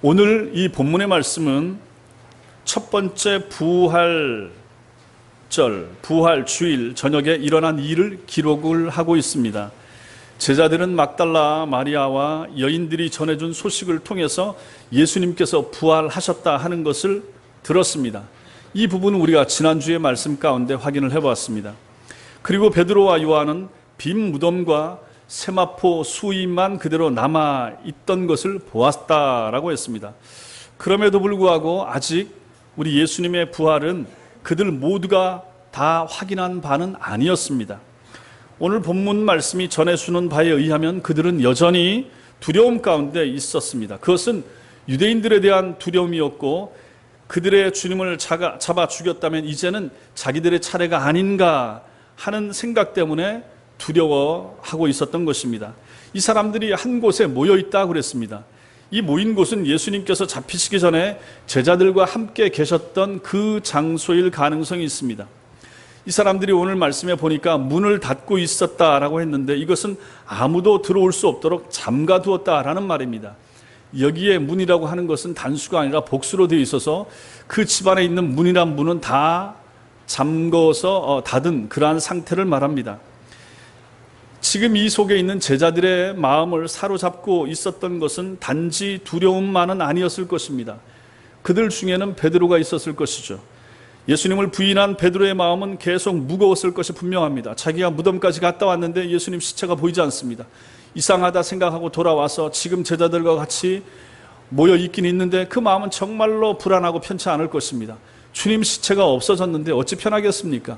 오늘 이 본문의 말씀은 첫 번째 부활절, 부활주일 저녁에 일어난 일을 기록을 하고 있습니다. 제자들은 막달라 마리아와 여인들이 전해준 소식을 통해서 예수님께서 부활하셨다 하는 것을 들었습니다. 이 부분은 우리가 지난주의 말씀 가운데 확인을 해보았습니다. 그리고 베드로와 요한은 빈 무덤과 세마포 수임만 그대로 남아있던 것을 보았다라고 했습니다. 그럼에도 불구하고 아직 우리 예수님의 부활은 그들 모두가 다 확인한 바는 아니었습니다. 오늘 본문 말씀이 전해주는 바에 의하면 그들은 여전히 두려움 가운데 있었습니다. 그것은 유대인들에 대한 두려움이었고, 그들의 주님을 잡아 죽였다면 이제는 자기들의 차례가 아닌가 하는 생각 때문에 두려워하고 있었던 것입니다. 이 사람들이 한 곳에 모여있다고 그랬습니다. 이 모인 곳은 예수님께서 잡히시기 전에 제자들과 함께 계셨던 그 장소일 가능성이 있습니다. 이 사람들이 오늘 말씀에 보니까 문을 닫고 있었다라고 했는데, 이것은 아무도 들어올 수 없도록 잠가 두었다라는 말입니다. 여기에 문이라고 하는 것은 단수가 아니라 복수로 되어 있어서 그 집안에 있는 문이란 문은 다 잠궈서 닫은 그러한 상태를 말합니다. 지금 이 속에 있는 제자들의 마음을 사로잡고 있었던 것은 단지 두려움만은 아니었을 것입니다. 그들 중에는 베드로가 있었을 것이죠. 예수님을 부인한 베드로의 마음은 계속 무거웠을 것이 분명합니다. 자기가 무덤까지 갔다 왔는데 예수님 시체가 보이지 않습니다. 이상하다 생각하고 돌아와서 지금 제자들과 같이 모여 있긴 있는데 그 마음은 정말로 불안하고 편치 않을 것입니다. 주님 시체가 없어졌는데 어찌 편하겠습니까?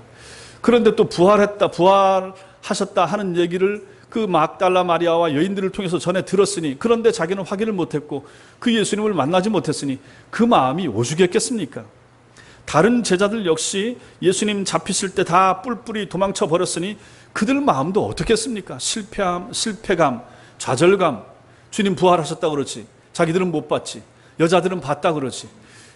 그런데 또 부활하셨다 하는 얘기를 그 막달라 마리아와 여인들을 통해서 전해 들었으니, 그런데 자기는 확인을 못했고 그 예수님을 만나지 못했으니 그 마음이 오죽했겠습니까? 다른 제자들 역시 예수님 잡히실 때 다 뿔뿔이 도망쳐 버렸으니 그들 마음도 어떻겠습니까? 실패감, 좌절감. 주님 부활하셨다 그러지, 자기들은 못 봤지, 여자들은 봤다 그러지.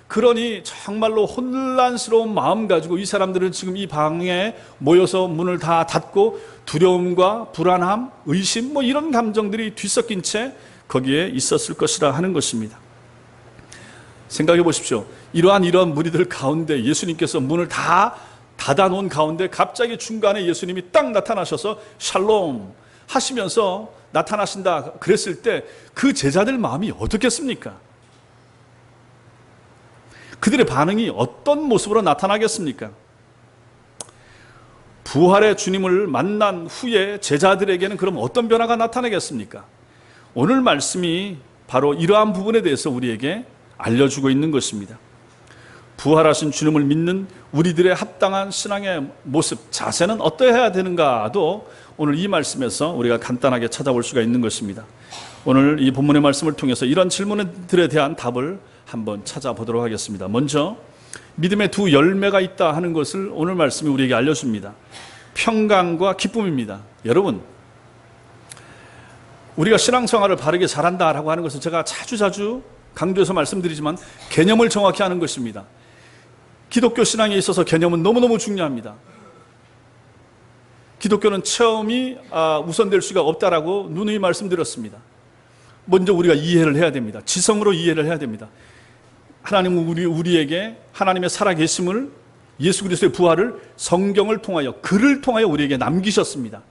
그러니 정말로 혼란스러운 마음 가지고 이 사람들은 지금 이 방에 모여서 문을 다 닫고 두려움과 불안함, 의심 이런 감정들이 뒤섞인 채 거기에 있었을 것이라 하는 것입니다. 생각해 보십시오. 이러한 무리들 가운데 예수님께서 문을 다 닫아놓은 가운데 갑자기 중간에 예수님이 딱 나타나셔서 샬롬 하시면서 나타나신다 그랬을 때 그 제자들 마음이 어떻겠습니까? 그들의 반응이 어떤 모습으로 나타나겠습니까? 부활의 주님을 만난 후에 제자들에게는 그럼 어떤 변화가 나타나겠습니까? 오늘 말씀이 바로 이러한 부분에 대해서 우리에게 알려주고 있는 것입니다. 부활하신 주님을 믿는 우리들의 합당한 신앙의 모습, 자세는 어떠해야 되는가도 오늘 이 말씀에서 우리가 간단하게 찾아볼 수가 있는 것입니다. 오늘 이 본문의 말씀을 통해서 이런 질문들에 대한 답을 한번 찾아보도록 하겠습니다. 먼저 믿음의 두 열매가 있다 하는 것을 오늘 말씀이 우리에게 알려줍니다. 평강과 기쁨입니다. 여러분, 우리가 신앙생활을 바르게 잘한다라고 하는 것은 제가 자주 강조해서 말씀드리지만 개념을 정확히 하는 것입니다. 기독교 신앙에 있어서 개념은 너무너무 중요합니다. 기독교는 체험이 우선될 수가 없다라고 누누이 말씀드렸습니다. 먼저 우리가 이해를 해야 됩니다. 지성으로 이해를 해야 됩니다. 하나님은 우리에게 하나님의 살아계심을, 예수 그리스도의 부활을 성경을 통하여, 글을 통하여 우리에게 남기셨습니다.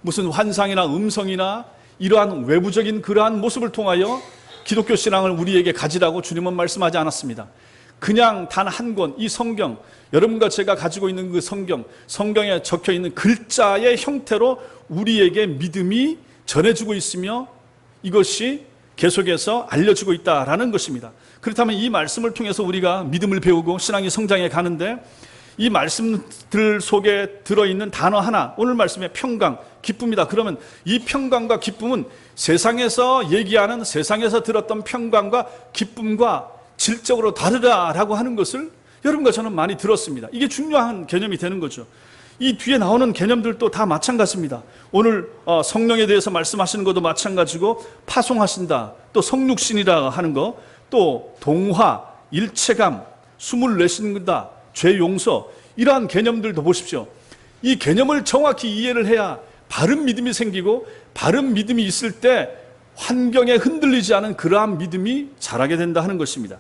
무슨 환상이나 음성이나 이러한 외부적인 그러한 모습을 통하여 기독교 신앙을 우리에게 가지라고 주님은 말씀하지 않았습니다. 그냥 단 한 권, 이 성경, 여러분과 제가 가지고 있는 그 성경에 적혀 있는 글자의 형태로 우리에게 믿음이 전해지고 있으며 이것이 계속해서 알려지고 있다라는 것입니다. 그렇다면 이 말씀을 통해서 우리가 믿음을 배우고 신앙이 성장해 가는데, 이 말씀들 속에 들어있는 단어 하나, 오늘 말씀의 평강, 기쁨이다. 그러면 이 평강과 기쁨은 세상에서 얘기하는, 세상에서 들었던 평강과 기쁨과 질적으로 다르다라고 하는 것을 여러분과 저는 많이 들었습니다. 이게 중요한 개념이 되는 거죠. 이 뒤에 나오는 개념들도 다 마찬가지입니다. 오늘 성령에 대해서 말씀하시는 것도 마찬가지고, 파송하신다, 또 성육신이라 하는 거, 또 동화, 일체감, 숨을 내쉰다, 죄 용서, 이러한 개념들도 보십시오. 이 개념을 정확히 이해를 해야 바른 믿음이 생기고, 바른 믿음이 있을 때 환경에 흔들리지 않은 그러한 믿음이 자라게 된다 하는 것입니다.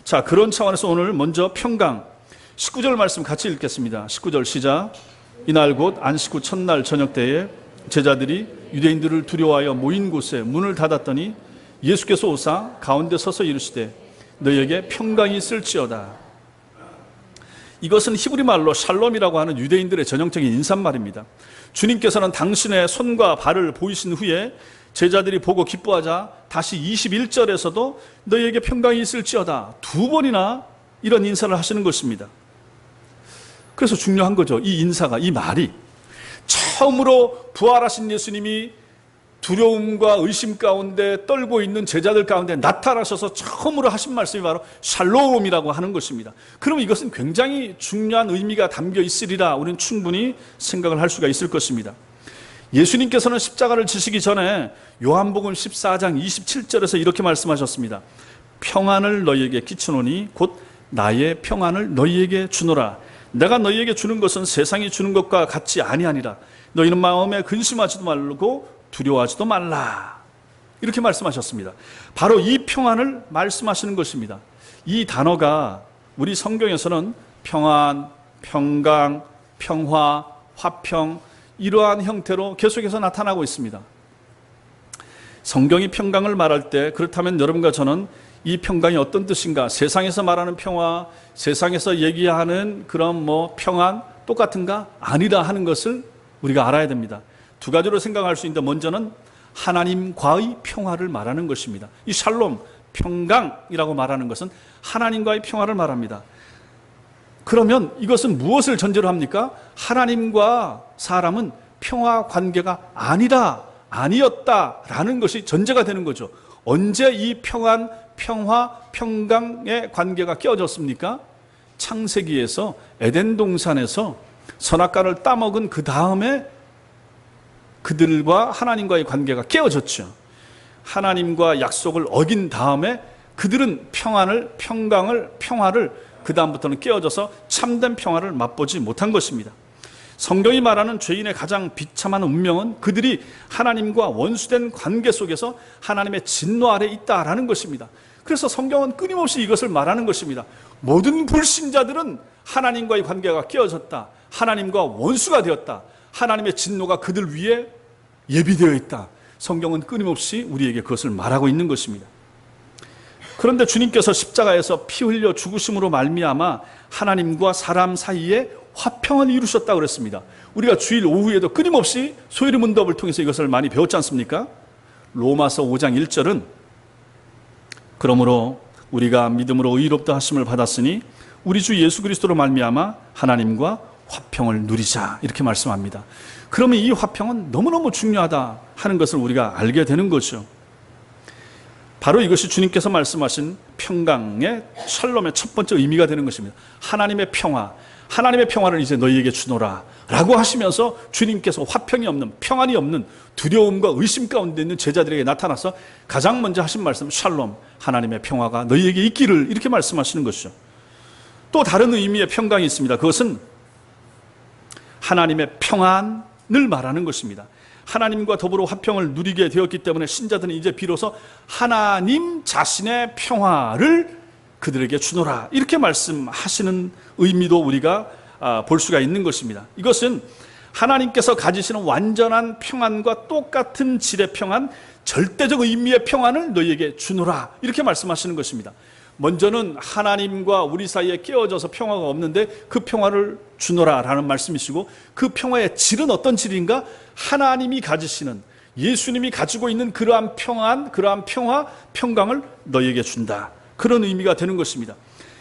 자, 그런 차원에서 오늘 먼저 평강 19절 말씀 같이 읽겠습니다. 19절 시작. 이날 곧 안식 후 첫날 저녁 때에 제자들이 유대인들을 두려워하여 모인 곳에 문을 닫았더니 예수께서 오사 가운데 서서 이르시되 너희에게 평강이 있을지어다. 이것은 히브리 말로 샬롬이라고 하는 유대인들의 전형적인 인사말입니다. 주님께서는 당신의 손과 발을 보이신 후에 제자들이 보고 기뻐하자 다시 21절에서도 너희에게 평강이 있을지어다 두 번이나 이런 인사를 하시는 것입니다. 그래서 중요한 거죠. 이 인사가, 이 말이 처음으로 부활하신 예수님이 두려움과 의심 가운데 떨고 있는 제자들 가운데 나타나셔서 처음으로 하신 말씀이 바로 샬롬이라고 하는 것입니다. 그럼 이것은 굉장히 중요한 의미가 담겨 있으리라 우리는 충분히 생각을 할 수가 있을 것입니다. 예수님께서는 십자가를 지시기 전에 요한복음 14장 27절에서 이렇게 말씀하셨습니다. 평안을 너희에게 끼치노니 곧 나의 평안을 너희에게 주노라. 내가 너희에게 주는 것은 세상이 주는 것과 같이 아니하니라. 너희는 마음에 근심하지도 말고 두려워하지도 말라. 이렇게 말씀하셨습니다. 바로 이 평안을 말씀하시는 것입니다. 이 단어가 우리 성경에서는 평안, 평강, 평화, 화평 이러한 형태로 계속해서 나타나고 있습니다. 성경이 평강을 말할 때 그렇다면 여러분과 저는 이 평강이 어떤 뜻인가? 세상에서 말하는 평화, 세상에서 얘기하는 그런 평안 똑같은가? 아니라 하는 것을 우리가 알아야 됩니다. 두 가지로 생각할 수 있는데 먼저는 하나님과의 평화를 말하는 것입니다. 이 샬롬, 평강이라고 말하는 것은 하나님과의 평화를 말합니다. 그러면 이것은 무엇을 전제로 합니까? 하나님과 사람은 평화 관계가 아니었다라는 것이 전제가 되는 거죠. 언제 이 평안, 평화, 평강의 관계가 깨어졌습니까? 창세기에서 에덴 동산에서 선악과를 따먹은 그 다음에 그들과 하나님과의 관계가 깨어졌죠. 하나님과 약속을 어긴 다음에 그들은 평안을, 평강을, 평화를 그 다음부터는 깨어져서 참된 평화를 맛보지 못한 것입니다. 성경이 말하는 죄인의 가장 비참한 운명은 그들이 하나님과 원수된 관계 속에서 하나님의 진노 아래 있다라는 것입니다. 그래서 성경은 끊임없이 이것을 말하는 것입니다. 모든 불신자들은 하나님과의 관계가 깨어졌다. 하나님과 원수가 되었다. 하나님의 진노가 그들 위에 예비되어 있다. 성경은 끊임없이 우리에게 그것을 말하고 있는 것입니다. 그런데 주님께서 십자가에서 피 흘려 죽으심으로 말미암아 하나님과 사람 사이에 화평을 이루셨다고 그랬습니다. 우리가 주일 오후에도 끊임없이 소요리 문답을 통해서 이것을 많이 배웠지 않습니까? 로마서 5장 1절은 그러므로 우리가 믿음으로 의롭다 하심을 받았으니 우리 주 예수 그리스도로 말미암아 하나님과 화평을 누리자 이렇게 말씀합니다. 그러면 이 화평은 너무너무 중요하다 하는 것을 우리가 알게 되는 거죠. 바로 이것이 주님께서 말씀하신 평강의 샬롬의 첫 번째 의미가 되는 것입니다. 하나님의 평화, 하나님의 평화를 이제 너희에게 주노라 라고 하시면서 주님께서 화평이 없는, 평안이 없는 두려움과 의심 가운데 있는 제자들에게 나타나서 가장 먼저 하신 말씀 샬롬, 하나님의 평화가 너희에게 있기를 이렇게 말씀하시는 것이죠. 또 다른 의미의 평강이 있습니다. 그것은 하나님의 평안을 말하는 것입니다. 하나님과 더불어 화평을 누리게 되었기 때문에 신자들은 이제 비로소 하나님 자신의 평화를 그들에게 주노라 이렇게 말씀하시는 의미도 우리가 볼 수가 있는 것입니다. 이것은 하나님께서 가지시는 완전한 평안과 똑같은 질의 평안, 절대적 의미의 평안을 너희에게 주노라 이렇게 말씀하시는 것입니다. 먼저는 하나님과 우리 사이에 깨어져서 평화가 없는데 그 평화를 주노라 라는 말씀이시고, 그 평화의 질은 어떤 질인가? 하나님이 가지시는, 예수님이 가지고 있는 그러한 평안, 그러한 평화, 평강을 너희에게 준다, 그런 의미가 되는 것입니다.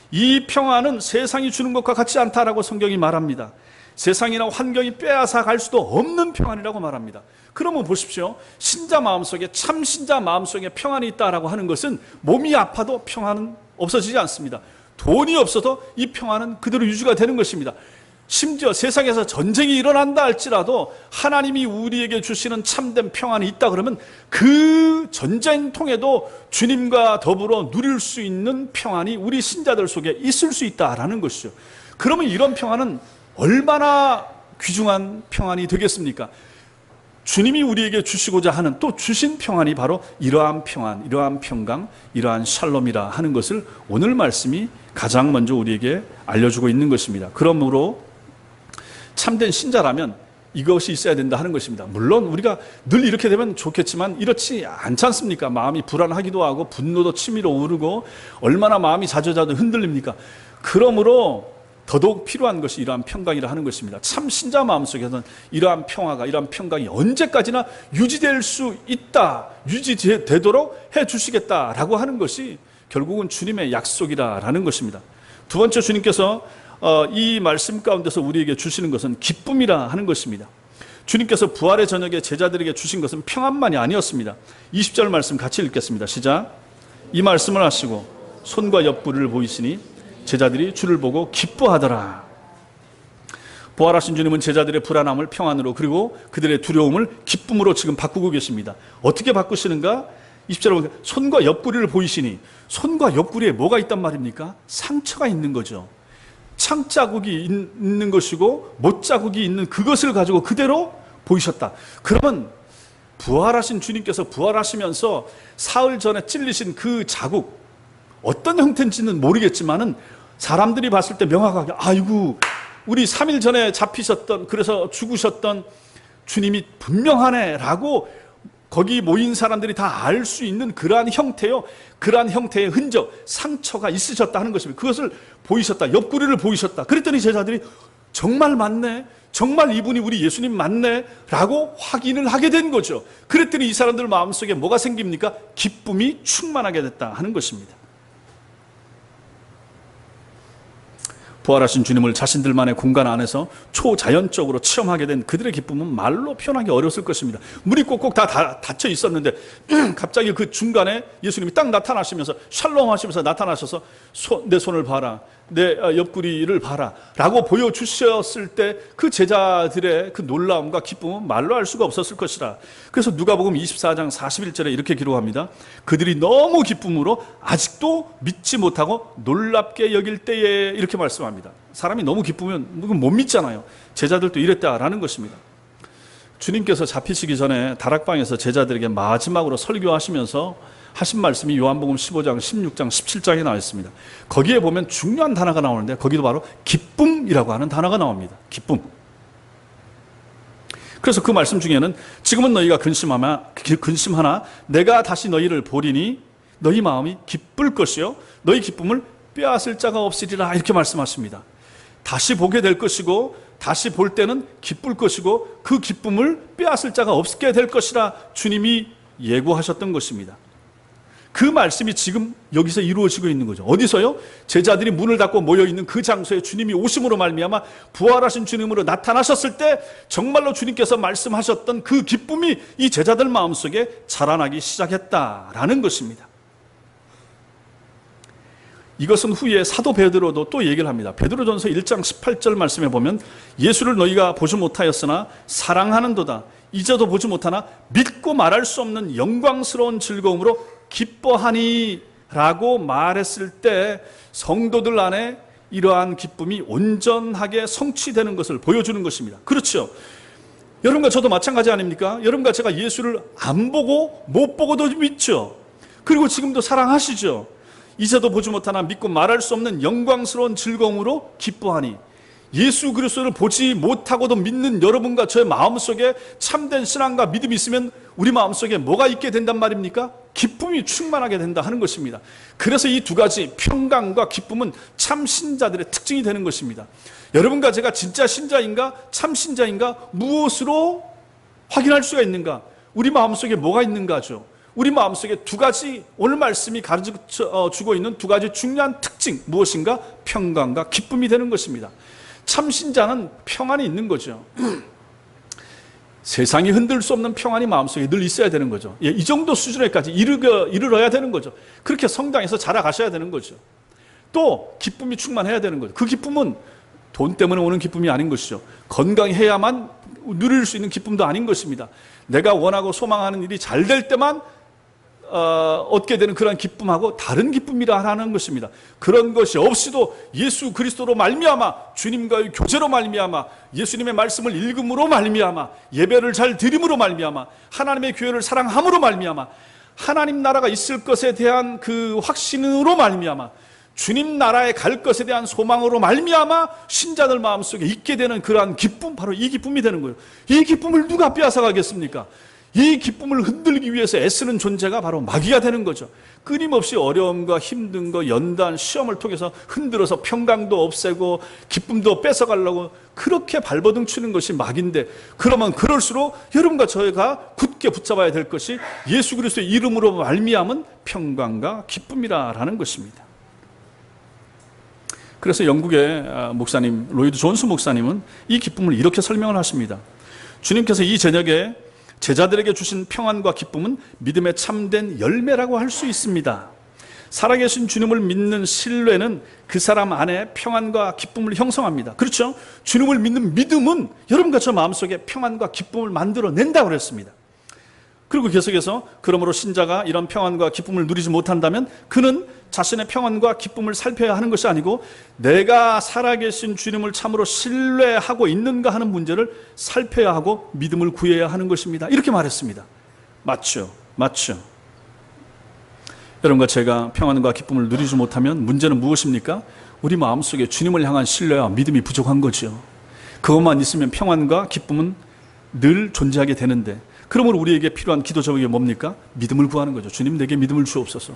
이 평화는 세상이 주는 것과 같지 않다라고 성경이 말합니다. 세상이나 환경이 빼앗아 갈 수도 없는 평안이라고 말합니다. 그러면 보십시오. 신자 마음속에, 참 신자 마음속에 평안이 있다라고 하는 것은 몸이 아파도 평안은 없어지지 않습니다. 돈이 없어도 이 평안은 그대로 유지가 되는 것입니다. 심지어 세상에서 전쟁이 일어난다 할지라도 하나님이 우리에게 주시는 참된 평안이 있다 그러면 그 전쟁통에도 주님과 더불어 누릴 수 있는 평안이 우리 신자들 속에 있을 수 있다라는 것이죠. 그러면 이런 평안은 얼마나 귀중한 평안이 되겠습니까? 주님이 우리에게 주시고자 하는 또 주신 평안이 바로 이러한 평안, 이러한 평강, 이러한 샬롬이라 하는 것을 오늘 말씀이 가장 먼저 우리에게 알려주고 있는 것입니다. 그러므로 참된 신자라면 이것이 있어야 된다 하는 것입니다. 물론 우리가 늘 이렇게 되면 좋겠지만 이렇지 않지 않습니까? 마음이 불안하기도 하고 분노도 치밀어 오르고 얼마나 마음이 자주자주 흔들립니까? 그러므로 더더욱 필요한 것이 이러한 평강이라 하는 것입니다. 참 신자 마음속에서는 이러한 평화가, 이러한 평강이 언제까지나 유지될 수 있다, 유지되도록 해주시겠다라고 하는 것이 결국은 주님의 약속이라는 것입니다. 두 번째, 주님께서 이 말씀 가운데서 우리에게 주시는 것은 기쁨이라 하는 것입니다. 주님께서 부활의 저녁에 제자들에게 주신 것은 평안만이 아니었습니다. 20절 말씀 같이 읽겠습니다. 시작. 이 말씀을 하시고 손과 옆구리를 보이시니 제자들이 주를 보고 기뻐하더라. 부활하신 주님은 제자들의 불안함을 평안으로, 그리고 그들의 두려움을 기쁨으로 지금 바꾸고 계십니다. 어떻게 바꾸시는가? 20절에 보면 손과 옆구리를 보이시니, 손과 옆구리에 뭐가 있단 말입니까? 상처가 있는 거죠. 창자국이 있는 것이고 못자국이 있는 그것을 가지고 그대로 보이셨다. 그러면 부활하신 주님께서 부활하시면서 사흘 전에 찔리신 그 자국, 어떤 형태인지는 모르겠지만은 사람들이 봤을 때 명확하게, 아이고 우리 3일 전에 잡히셨던, 그래서 죽으셨던 주님이 분명하네 라고 거기 모인 사람들이 다 알 수 있는 그러한 형태요, 그러한 형태의 흔적, 상처가 있으셨다 하는 것입니다. 그것을 보이셨다, 옆구리를 보이셨다. 그랬더니 제자들이 정말 맞네, 정말 이분이 우리 예수님 맞네 라고 확인을 하게 된 거죠. 그랬더니 이 사람들 마음속에 뭐가 생깁니까? 기쁨이 충만하게 됐다 하는 것입니다. 부활하신 주님을 자신들만의 공간 안에서 초자연적으로 체험하게 된 그들의 기쁨은 말로 표현하기 어려웠을 것입니다. 문이 꼭꼭 다 닫혀 있었는데 갑자기 그 중간에 예수님이 딱 나타나시면서 샬롬 하시면서 나타나셔서 내 손을 봐라, 내 옆구리를 봐라 라고 보여주셨을 때 그 제자들의 그 놀라움과 기쁨은 말로 할 수가 없었을 것이라. 그래서 누가복음 24장 41절에 이렇게 기록합니다. 그들이 너무 기쁨으로 아직도 믿지 못하고 놀랍게 여길 때에, 이렇게 말씀합니다. 사람이 너무 기쁘면 못 믿잖아요. 제자들도 이랬다라는 것입니다. 주님께서 잡히시기 전에 다락방에서 제자들에게 마지막으로 설교하시면서 하신 말씀이 요한복음 15장, 16장, 17장에 나와 있습니다. 거기에 보면 중요한 단어가 나오는데 거기도 바로 기쁨이라고 하는 단어가 나옵니다. 기쁨. 그래서 그 말씀 중에는 지금은 너희가 근심하나 내가 다시 너희를 보리니 너희 마음이 기쁠 것이요 너희 기쁨을 빼앗을 자가 없으리라, 이렇게 말씀하십니다. 다시 보게 될 것이고 다시 볼 때는 기쁠 것이고 그 기쁨을 빼앗을 자가 없게 될 것이라 주님이 예고하셨던 것입니다. 그 말씀이 지금 여기서 이루어지고 있는 거죠. 어디서요? 제자들이 문을 닫고 모여있는 그 장소에 주님이 오심으로 말미암아 부활하신 주님으로 나타나셨을 때 정말로 주님께서 말씀하셨던 그 기쁨이 이 제자들 마음속에 자라나기 시작했다라는 것입니다. 이것은 후에 사도 베드로도 또 얘기를 합니다. 베드로전서 1장 18절 말씀에 보면 예수를 너희가 보지 못하였으나 사랑하는도다. 이제도 보지 못하나 믿고 말할 수 없는 영광스러운 즐거움으로 기뻐하니 라고 말했을 때 성도들 안에 이러한 기쁨이 온전하게 성취되는 것을 보여주는 것입니다. 그렇죠. 여러분과 저도 마찬가지 아닙니까? 여러분과 제가 예수를 안 보고 못 보고도 믿죠. 그리고 지금도 사랑하시죠. 이제도 보지 못하나 믿고 말할 수 없는 영광스러운 즐거움으로 기뻐하니, 예수 그리스도를 보지 못하고도 믿는 여러분과 저의 마음속에 참된 신앙과 믿음이 있으면 우리 마음속에 뭐가 있게 된단 말입니까? 기쁨이 충만하게 된다 하는 것입니다. 그래서 이 두 가지 평강과 기쁨은 참 신자들의 특징이 되는 것입니다. 여러분과 제가 진짜 신자인가 참 신자인가 무엇으로 확인할 수가 있는가? 우리 마음속에 뭐가 있는가죠. 우리 마음속에 두 가지, 오늘 말씀이 가르쳐주고 있는 두 가지 중요한 특징, 무엇인가? 평강과 기쁨이 되는 것입니다. 참 신자는 평안이 있는 거죠. 세상이 흔들 수 없는 평안이 마음속에 늘 있어야 되는 거죠. 이 정도 수준에까지 이르러야 되는 거죠. 그렇게 성당에서 자라가셔야 되는 거죠. 또 기쁨이 충만해야 되는 거죠. 그 기쁨은 돈 때문에 오는 기쁨이 아닌 것이죠. 건강해야만 누릴 수 있는 기쁨도 아닌 것입니다. 내가 원하고 소망하는 일이 잘 될 때만 얻게 되는 그런 기쁨하고 다른 기쁨이라 하는 것입니다. 그런 것이 없이도 예수 그리스도로 말미암아, 주님과의 교제로 말미암아, 예수님의 말씀을 읽음으로 말미암아, 예배를 잘 드림으로 말미암아, 하나님의 교회를 사랑함으로 말미암아, 하나님 나라가 있을 것에 대한 그 확신으로 말미암아, 주님 나라에 갈 것에 대한 소망으로 말미암아 신자들 마음속에 있게 되는 그러한 기쁨, 바로 이 기쁨이 되는 거예요. 이 기쁨을 누가 빼앗아가겠습니까? 이 기쁨을 흔들기 위해서 애쓰는 존재가 바로 마귀가 되는 거죠. 끊임없이 어려움과 힘든 거, 연단, 시험을 통해서 흔들어서 평강도 없애고 기쁨도 뺏어가려고 그렇게 발버둥 치는 것이 마귀인데, 그러면 그럴수록 여러분과 저희가 굳게 붙잡아야 될 것이 예수 그리스도의 이름으로 말미암은 평강과 기쁨이라는 것입니다. 그래서 영국의 목사님 로이드 존스 목사님은 이 기쁨을 이렇게 설명을 하십니다. 주님께서 이 저녁에 제자들에게 주신 평안과 기쁨은 믿음의 참된 열매라고 할 수 있습니다. 살아계신 주님을 믿는 신뢰는 그 사람 안에 평안과 기쁨을 형성합니다. 그렇죠? 주님을 믿는 믿음은 여러분과 저 마음속에 평안과 기쁨을 만들어낸다고 그랬습니다. 그리고 계속해서 그러므로 신자가 이런 평안과 기쁨을 누리지 못한다면 그는 자신의 평안과 기쁨을 살펴야 하는 것이 아니고 내가 살아계신 주님을 참으로 신뢰하고 있는가 하는 문제를 살펴야 하고 믿음을 구해야 하는 것입니다. 이렇게 말했습니다. 맞죠? 맞죠? 여러분과 제가 평안과 기쁨을 누리지 못하면 문제는 무엇입니까? 우리 마음속에 주님을 향한 신뢰와 믿음이 부족한 거죠. 그것만 있으면 평안과 기쁨은 늘 존재하게 되는데, 그러므로 우리에게 필요한 기도 제목이 뭡니까? 믿음을 구하는 거죠. 주님, 내게 믿음을 주옵소서.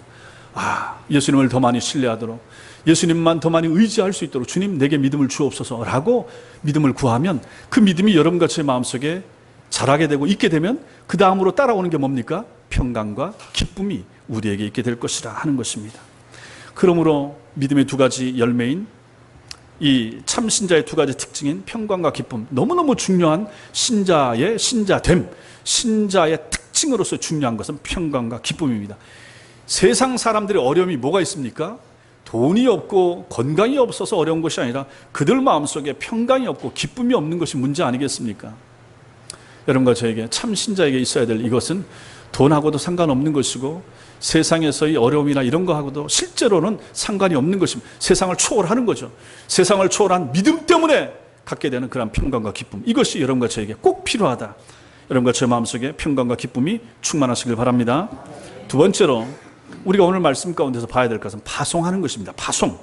예수님을 더 많이 신뢰하도록, 예수님만 더 많이 의지할 수 있도록 주님, 내게 믿음을 주옵소서 라고 믿음을 구하면 그 믿음이 여러분과 제 마음속에 자라게 되고 있게 되면 그 다음으로 따라오는 게 뭡니까? 평강과 기쁨이 우리에게 있게 될 것이라 하는 것입니다. 그러므로 믿음의 두 가지 열매인 이 참 신자의 두 가지 특징인 평강과 기쁨, 너무너무 중요한 신자의 신자됨, 신자의 특징으로서 중요한 것은 평강과 기쁨입니다. 세상 사람들의 어려움이 뭐가 있습니까? 돈이 없고 건강이 없어서 어려운 것이 아니라 그들 마음속에 평강이 없고 기쁨이 없는 것이 문제 아니겠습니까? 여러분과 저에게 참 신자에게 있어야 될 이것은 돈하고도 상관없는 것이고 세상에서의 어려움이나 이런 거하고도 실제로는 상관이 없는 것입니다. 세상을 초월하는 거죠. 세상을 초월한 믿음 때문에 갖게 되는 그런 평강과 기쁨, 이것이 여러분과 저에게 꼭 필요하다. 여러분과 제 마음속에 평강과 기쁨이 충만하시길 바랍니다. 두 번째로 우리가 오늘 말씀 가운데서 봐야 될 것은 파송하는 것입니다. 파송.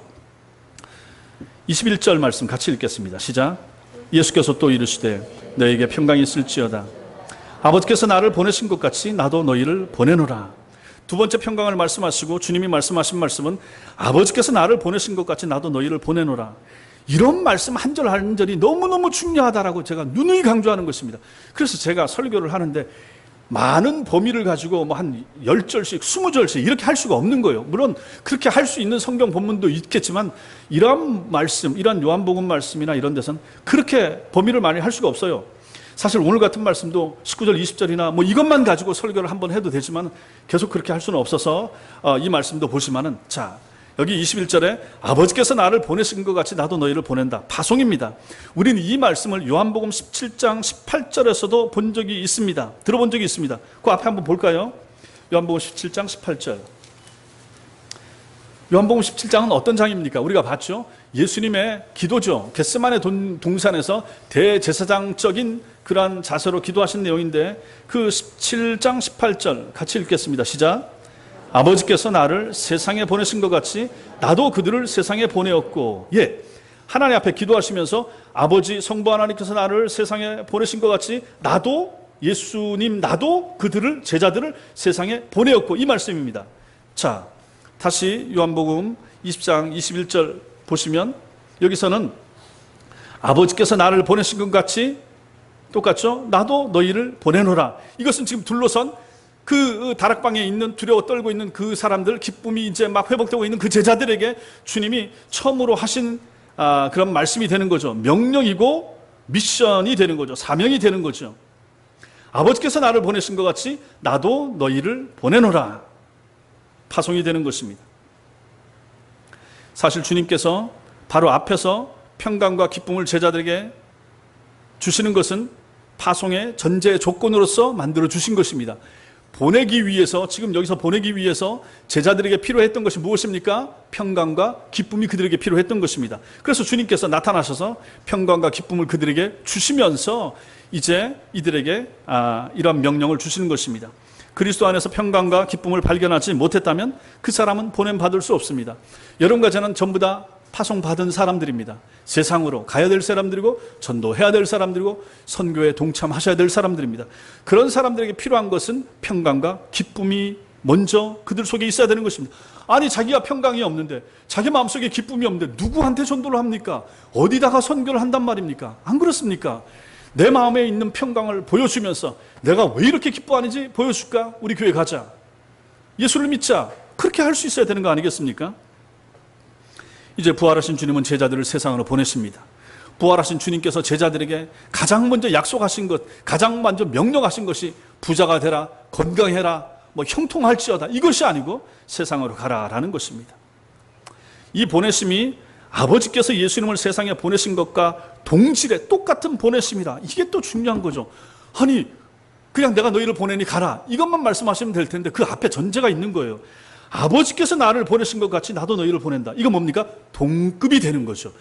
21절 말씀 같이 읽겠습니다. 시작. 예수께서 또 이르시되 너에게 평강이 있을지어다. 아버지께서 나를 보내신 것 같이 나도 너희를 보내노라. 두 번째 평강을 말씀하시고 주님이 말씀하신 말씀은 아버지께서 나를 보내신 것 같이 나도 너희를 보내노라. 이런 말씀 한 절 한 절이 너무너무 중요하다라고 제가 누누이 강조하는 것입니다. 그래서 제가 설교를 하는데 많은 범위를 가지고 한 10절씩 20절씩 이렇게 할 수가 없는 거예요. 물론 그렇게 할 수 있는 성경 본문도 있겠지만 이러한 말씀, 이러한 요한복음 말씀이나 이런 데서는 그렇게 범위를 많이 할 수가 없어요. 사실 오늘 같은 말씀도 19절 20절이나 이것만 가지고 설교를 한번 해도 되지만 계속 그렇게 할 수는 없어서 이 말씀도 보시면은, 자, 여기 21절에 아버지께서 나를 보내신 것 같이 나도 너희를 보낸다. 파송입니다. 우리는 이 말씀을 요한복음 17장 18절에서도 본 적이 있습니다. 들어본 적이 있습니다. 그 앞에 한번 볼까요? 요한복음 17장 18절. 요한복음 17장은 어떤 장입니까? 우리가 봤죠? 예수님의 기도죠. 겟세마네 동산에서 대제사장적인 그러한 자세로 기도하신 내용인데 그 17장 18절 같이 읽겠습니다. 시작. 아버지께서 나를 세상에 보내신 것 같이 나도 그들을 세상에 보내었고, 하나님 앞에 기도하시면서 아버지 성부 하나님께서 나를 세상에 보내신 것 같이 나도, 예수님 나도 그들을, 제자들을 세상에 보내었고, 이 말씀입니다. 자, 다시 요한복음 20장 21절 보시면 여기서는 아버지께서 나를 보내신 것 같이 똑같죠? 나도 너희를 보내노라. 이것은 지금 둘러선 그 다락방에 있는 두려워 떨고 있는 그 사람들, 기쁨이 이제 막 회복되고 있는 그 제자들에게 주님이 처음으로 하신 그런 말씀이 되는 거죠. 명령이고 미션이 되는 거죠. 사명이 되는 거죠. 아버지께서 나를 보내신 것 같이 나도 너희를 보내노라. 파송이 되는 것입니다. 사실 주님께서 바로 앞에서 평강과 기쁨을 제자들에게 주시는 것은 파송의 전제 조건으로서 만들어 주신 것입니다. 보내기 위해서, 지금 여기서 보내기 위해서 제자들에게 필요했던 것이 무엇입니까? 평강과 기쁨이 그들에게 필요했던 것입니다. 그래서 주님께서 나타나셔서 평강과 기쁨을 그들에게 주시면서 이제 이들에게 이러한 명령을 주시는 것입니다. 그리스도 안에서 평강과 기쁨을 발견하지 못했다면 그 사람은 보냄받을 수 없습니다. 여러분과 저는 전부 다 파송받은 사람들입니다. 세상으로 가야 될 사람들이고 전도해야 될 사람들이고 선교에 동참하셔야 될 사람들입니다. 그런 사람들에게 필요한 것은 평강과 기쁨이 먼저 그들 속에 있어야 되는 것입니다. 아니, 자기가 평강이 없는데, 자기 마음속에 기쁨이 없는데 누구한테 전도를 합니까? 어디다가 선교를 한단 말입니까? 안 그렇습니까? 내 마음에 있는 평강을 보여주면서 내가 왜 이렇게 기뻐하는지 보여줄까? 우리 교회 가자, 예수를 믿자, 그렇게 할 수 있어야 되는 거 아니겠습니까? 이제 부활하신 주님은 제자들을 세상으로 보내십니다. 부활하신 주님께서 제자들에게 가장 먼저 약속하신 것, 가장 먼저 명령하신 것이 부자가 되라, 건강해라, 형통할지어다, 이것이 아니고 세상으로 가라라는 것입니다. 이 보내심이 아버지께서 예수님을 세상에 보내신 것과 동질의 똑같은 보내심이라, 이게 또 중요한 거죠. 아니, 그냥 내가 너희를 보내니 가라, 이것만 말씀하시면 될 텐데 그 앞에 전제가 있는 거예요. 아버지께서 나를 보내신 것 같이 나도 너희를 보낸다. 이거 뭡니까? 동급이 되는 거죠.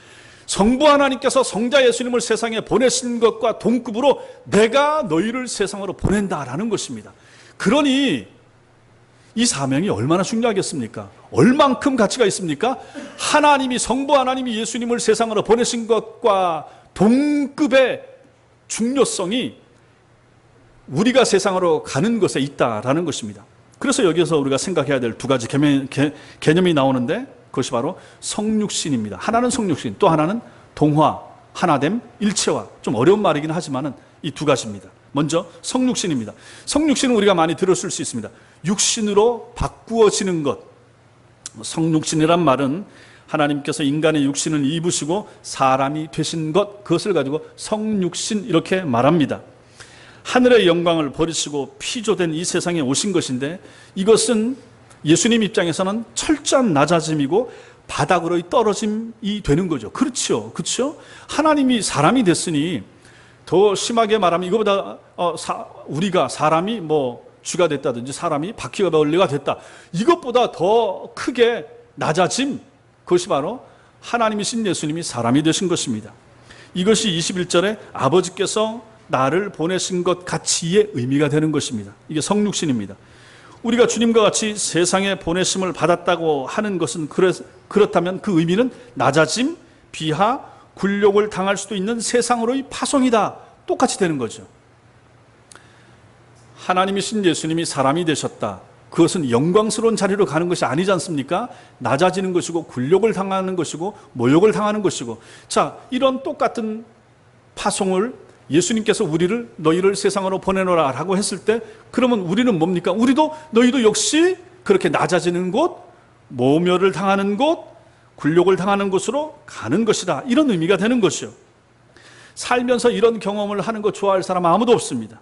성부 하나님께서 성자 예수님을 세상에 보내신 것과 동급으로 내가 너희를 세상으로 보낸다라는 것입니다. 그러니 이 사명이 얼마나 중요하겠습니까? 얼만큼 가치가 있습니까? 하나님이, 성부 하나님이 예수님을 세상으로 보내신 것과 동급의 중요성이 우리가 세상으로 가는 것에 있다라는 것입니다. 그래서 여기서 우리가 생각해야 될 두 가지 개념이 나오는데, 그것이 바로 성육신입니다. 하나는 성육신, 또 하나는 동화, 하나됨, 일체화. 좀 어려운 말이긴 하지만 이 두 가지입니다. 먼저 성육신입니다. 성육신은 우리가 많이 들었을 수 있습니다. 육신으로 바꾸어지는 것. 성육신이란 말은 하나님께서 인간의 육신을 입으시고 사람이 되신 것, 그것을 가지고 성육신 이렇게 말합니다. 하늘의 영광을 버리시고 피조된 이 세상에 오신 것인데, 이것은 예수님 입장에서는 철저한 낮아짐이고 바닥으로의 떨어짐이 되는 거죠. 그렇죠, 그렇죠? 하나님이 사람이 됐으니, 더 심하게 말하면 이거보다 우리가 사람이 쥐가 됐다든지 사람이 바퀴가 벌레가 됐다, 이것보다 더 크게 낮아짐, 그것이 바로 하나님이신 예수님이 사람이 되신 것입니다. 이것이 21절에 아버지께서 나를 보내신 것 같이의 의미가 되는 것입니다. 이게 성육신입니다. 우리가 주님과 같이 세상에 보내심을 받았다고 하는 것은 그렇다면 그 의미는 낮아짐, 비하, 굴욕을 당할 수도 있는 세상으로의 파송이다, 똑같이 되는 거죠. 하나님이신 예수님이 사람이 되셨다, 그것은 영광스러운 자리로 가는 것이 아니지 않습니까? 낮아지는 것이고 굴욕을 당하는 것이고 모욕을 당하는 것이고, 자, 이런 똑같은 파송을 예수님께서 너희를 세상으로 보내노라 라고 했을 때, 그러면 우리는 뭡니까? 너희도 역시 그렇게 낮아지는 곳, 모멸을 당하는 곳, 굴욕을 당하는 곳으로 가는 것이다, 이런 의미가 되는 것이요. 살면서 이런 경험을 하는 거 좋아할 사람 아무도 없습니다.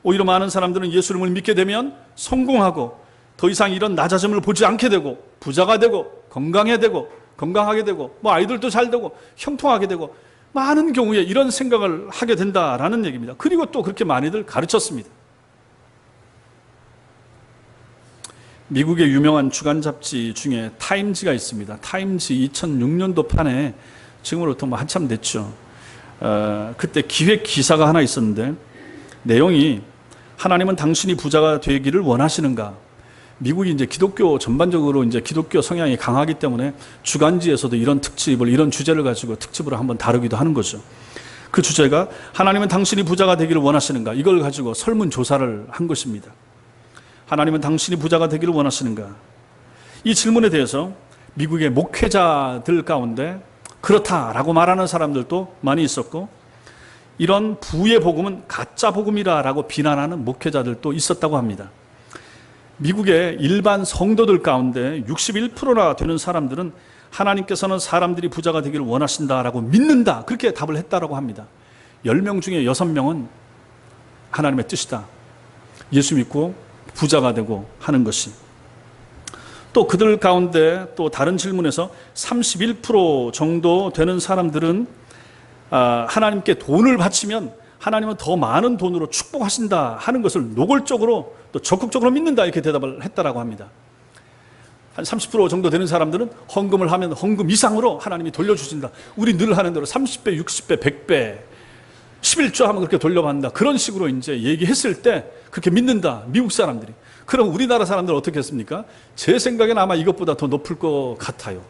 오히려 많은 사람들은 예수님을 믿게 되면 성공하고 더 이상 이런 낮아짐을 보지 않게 되고 부자가 되고 건강하게 되고 아이들도 잘 되고 형통하게 되고, 많은 경우에 이런 생각을 하게 된다라는 얘기입니다. 그리고 또 그렇게 많이들 가르쳤습니다. 미국의 유명한 주간 잡지 중에 타임지가 있습니다. 타임지 2006년도 판에, 지금으로부터 한참 됐죠. 그때 기획 기사가 하나 있었는데, 내용이 하나님은 당신이 부자가 되기를 원하시는가? 미국이 이제 기독교 전반적으로 이제 기독교 성향이 강하기 때문에 주간지에서도 이런 주제를 가지고 특집으로 한번 다루기도 하는 거죠. 그 주제가 하나님은 당신이 부자가 되기를 원하시는가? 이걸 가지고 설문조사를 한 것입니다. 하나님은 당신이 부자가 되기를 원하시는가? 이 질문에 대해서 미국의 목회자들 가운데 그렇다라고 말하는 사람들도 많이 있었고, 이런 부의 복음은 가짜 복음이라고 비난하는 목회자들도 있었다고 합니다. 미국의 일반 성도들 가운데 61%나 되는 사람들은 하나님께서는 사람들이 부자가 되기를 원하신다라고 믿는다, 그렇게 답을 했다라고 합니다. 10명 중에 6명은 하나님의 뜻이다, 예수 믿고 부자가 되고 하는 것이. 또 그들 가운데 또 다른 질문에서 31% 정도 되는 사람들은 하나님께 돈을 바치면 하나님은 더 많은 돈으로 축복하신다 하는 것을 노골적으로 또 적극적으로 믿는다 이렇게 대답을 했다라고 합니다. 한 30% 정도 되는 사람들은 헌금을 하면 헌금 이상으로 하나님이 돌려주신다. 우리 늘 하는 대로 30배, 60배, 100배 11조 하면 그렇게 돌려받는다. 그런 식으로 이제 얘기했을 때 그렇게 믿는다. 미국 사람들이. 그럼 우리나라 사람들은 어떻게 했습니까? 제 생각에는 아마 이것보다 더 높을 것 같아요.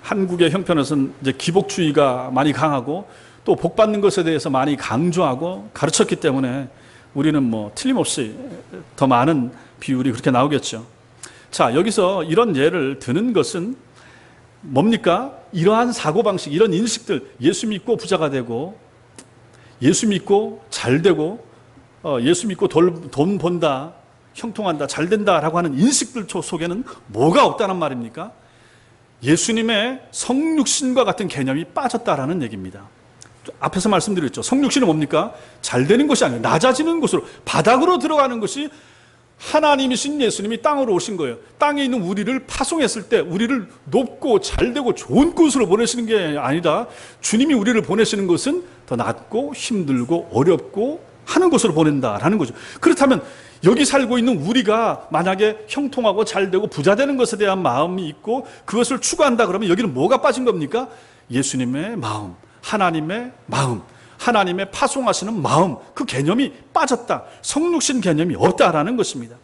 한국의 형편에서는 이제 기복주의가 많이 강하고 또 복 받는 것에 대해서 많이 강조하고 가르쳤기 때문에 우리는 뭐 틀림없이 더 많은 비율이 그렇게 나오겠죠. 자, 여기서 이런 예를 드는 것은 뭡니까? 이러한 사고방식, 이런 인식들, 예수 믿고 부자가 되고, 예수 믿고 잘 되고, 예수 믿고 돈 번다, 형통한다, 잘 된다라고 하는 인식들 속에는 뭐가 없다는 말입니까? 예수님의 성육신과 같은 개념이 빠졌다라는 얘기입니다. 앞에서 말씀드렸죠. 성육신은 뭡니까? 잘 되는 것이 아니에요. 낮아지는 곳으로, 바닥으로 들어가는 것이 하나님이신 예수님이 땅으로 오신 거예요. 땅에 있는 우리를 파송했을 때 우리를 높고 잘되고 좋은 곳으로 보내시는 게 아니라 주님이 우리를 보내시는 것은 더 낮고 힘들고 어렵고 하는 곳으로 보낸다라는 거죠. 그렇다면 여기 살고 있는 우리가 만약에 형통하고 잘되고 부자 되는 것에 대한 마음이 있고 그것을 추구한다 그러면 여기는 뭐가 빠진 겁니까? 예수님의 마음, 하나님의 마음, 하나님의 파송하시는 마음, 그 개념이 빠졌다. 성육신 개념이 없다라는 것입니다.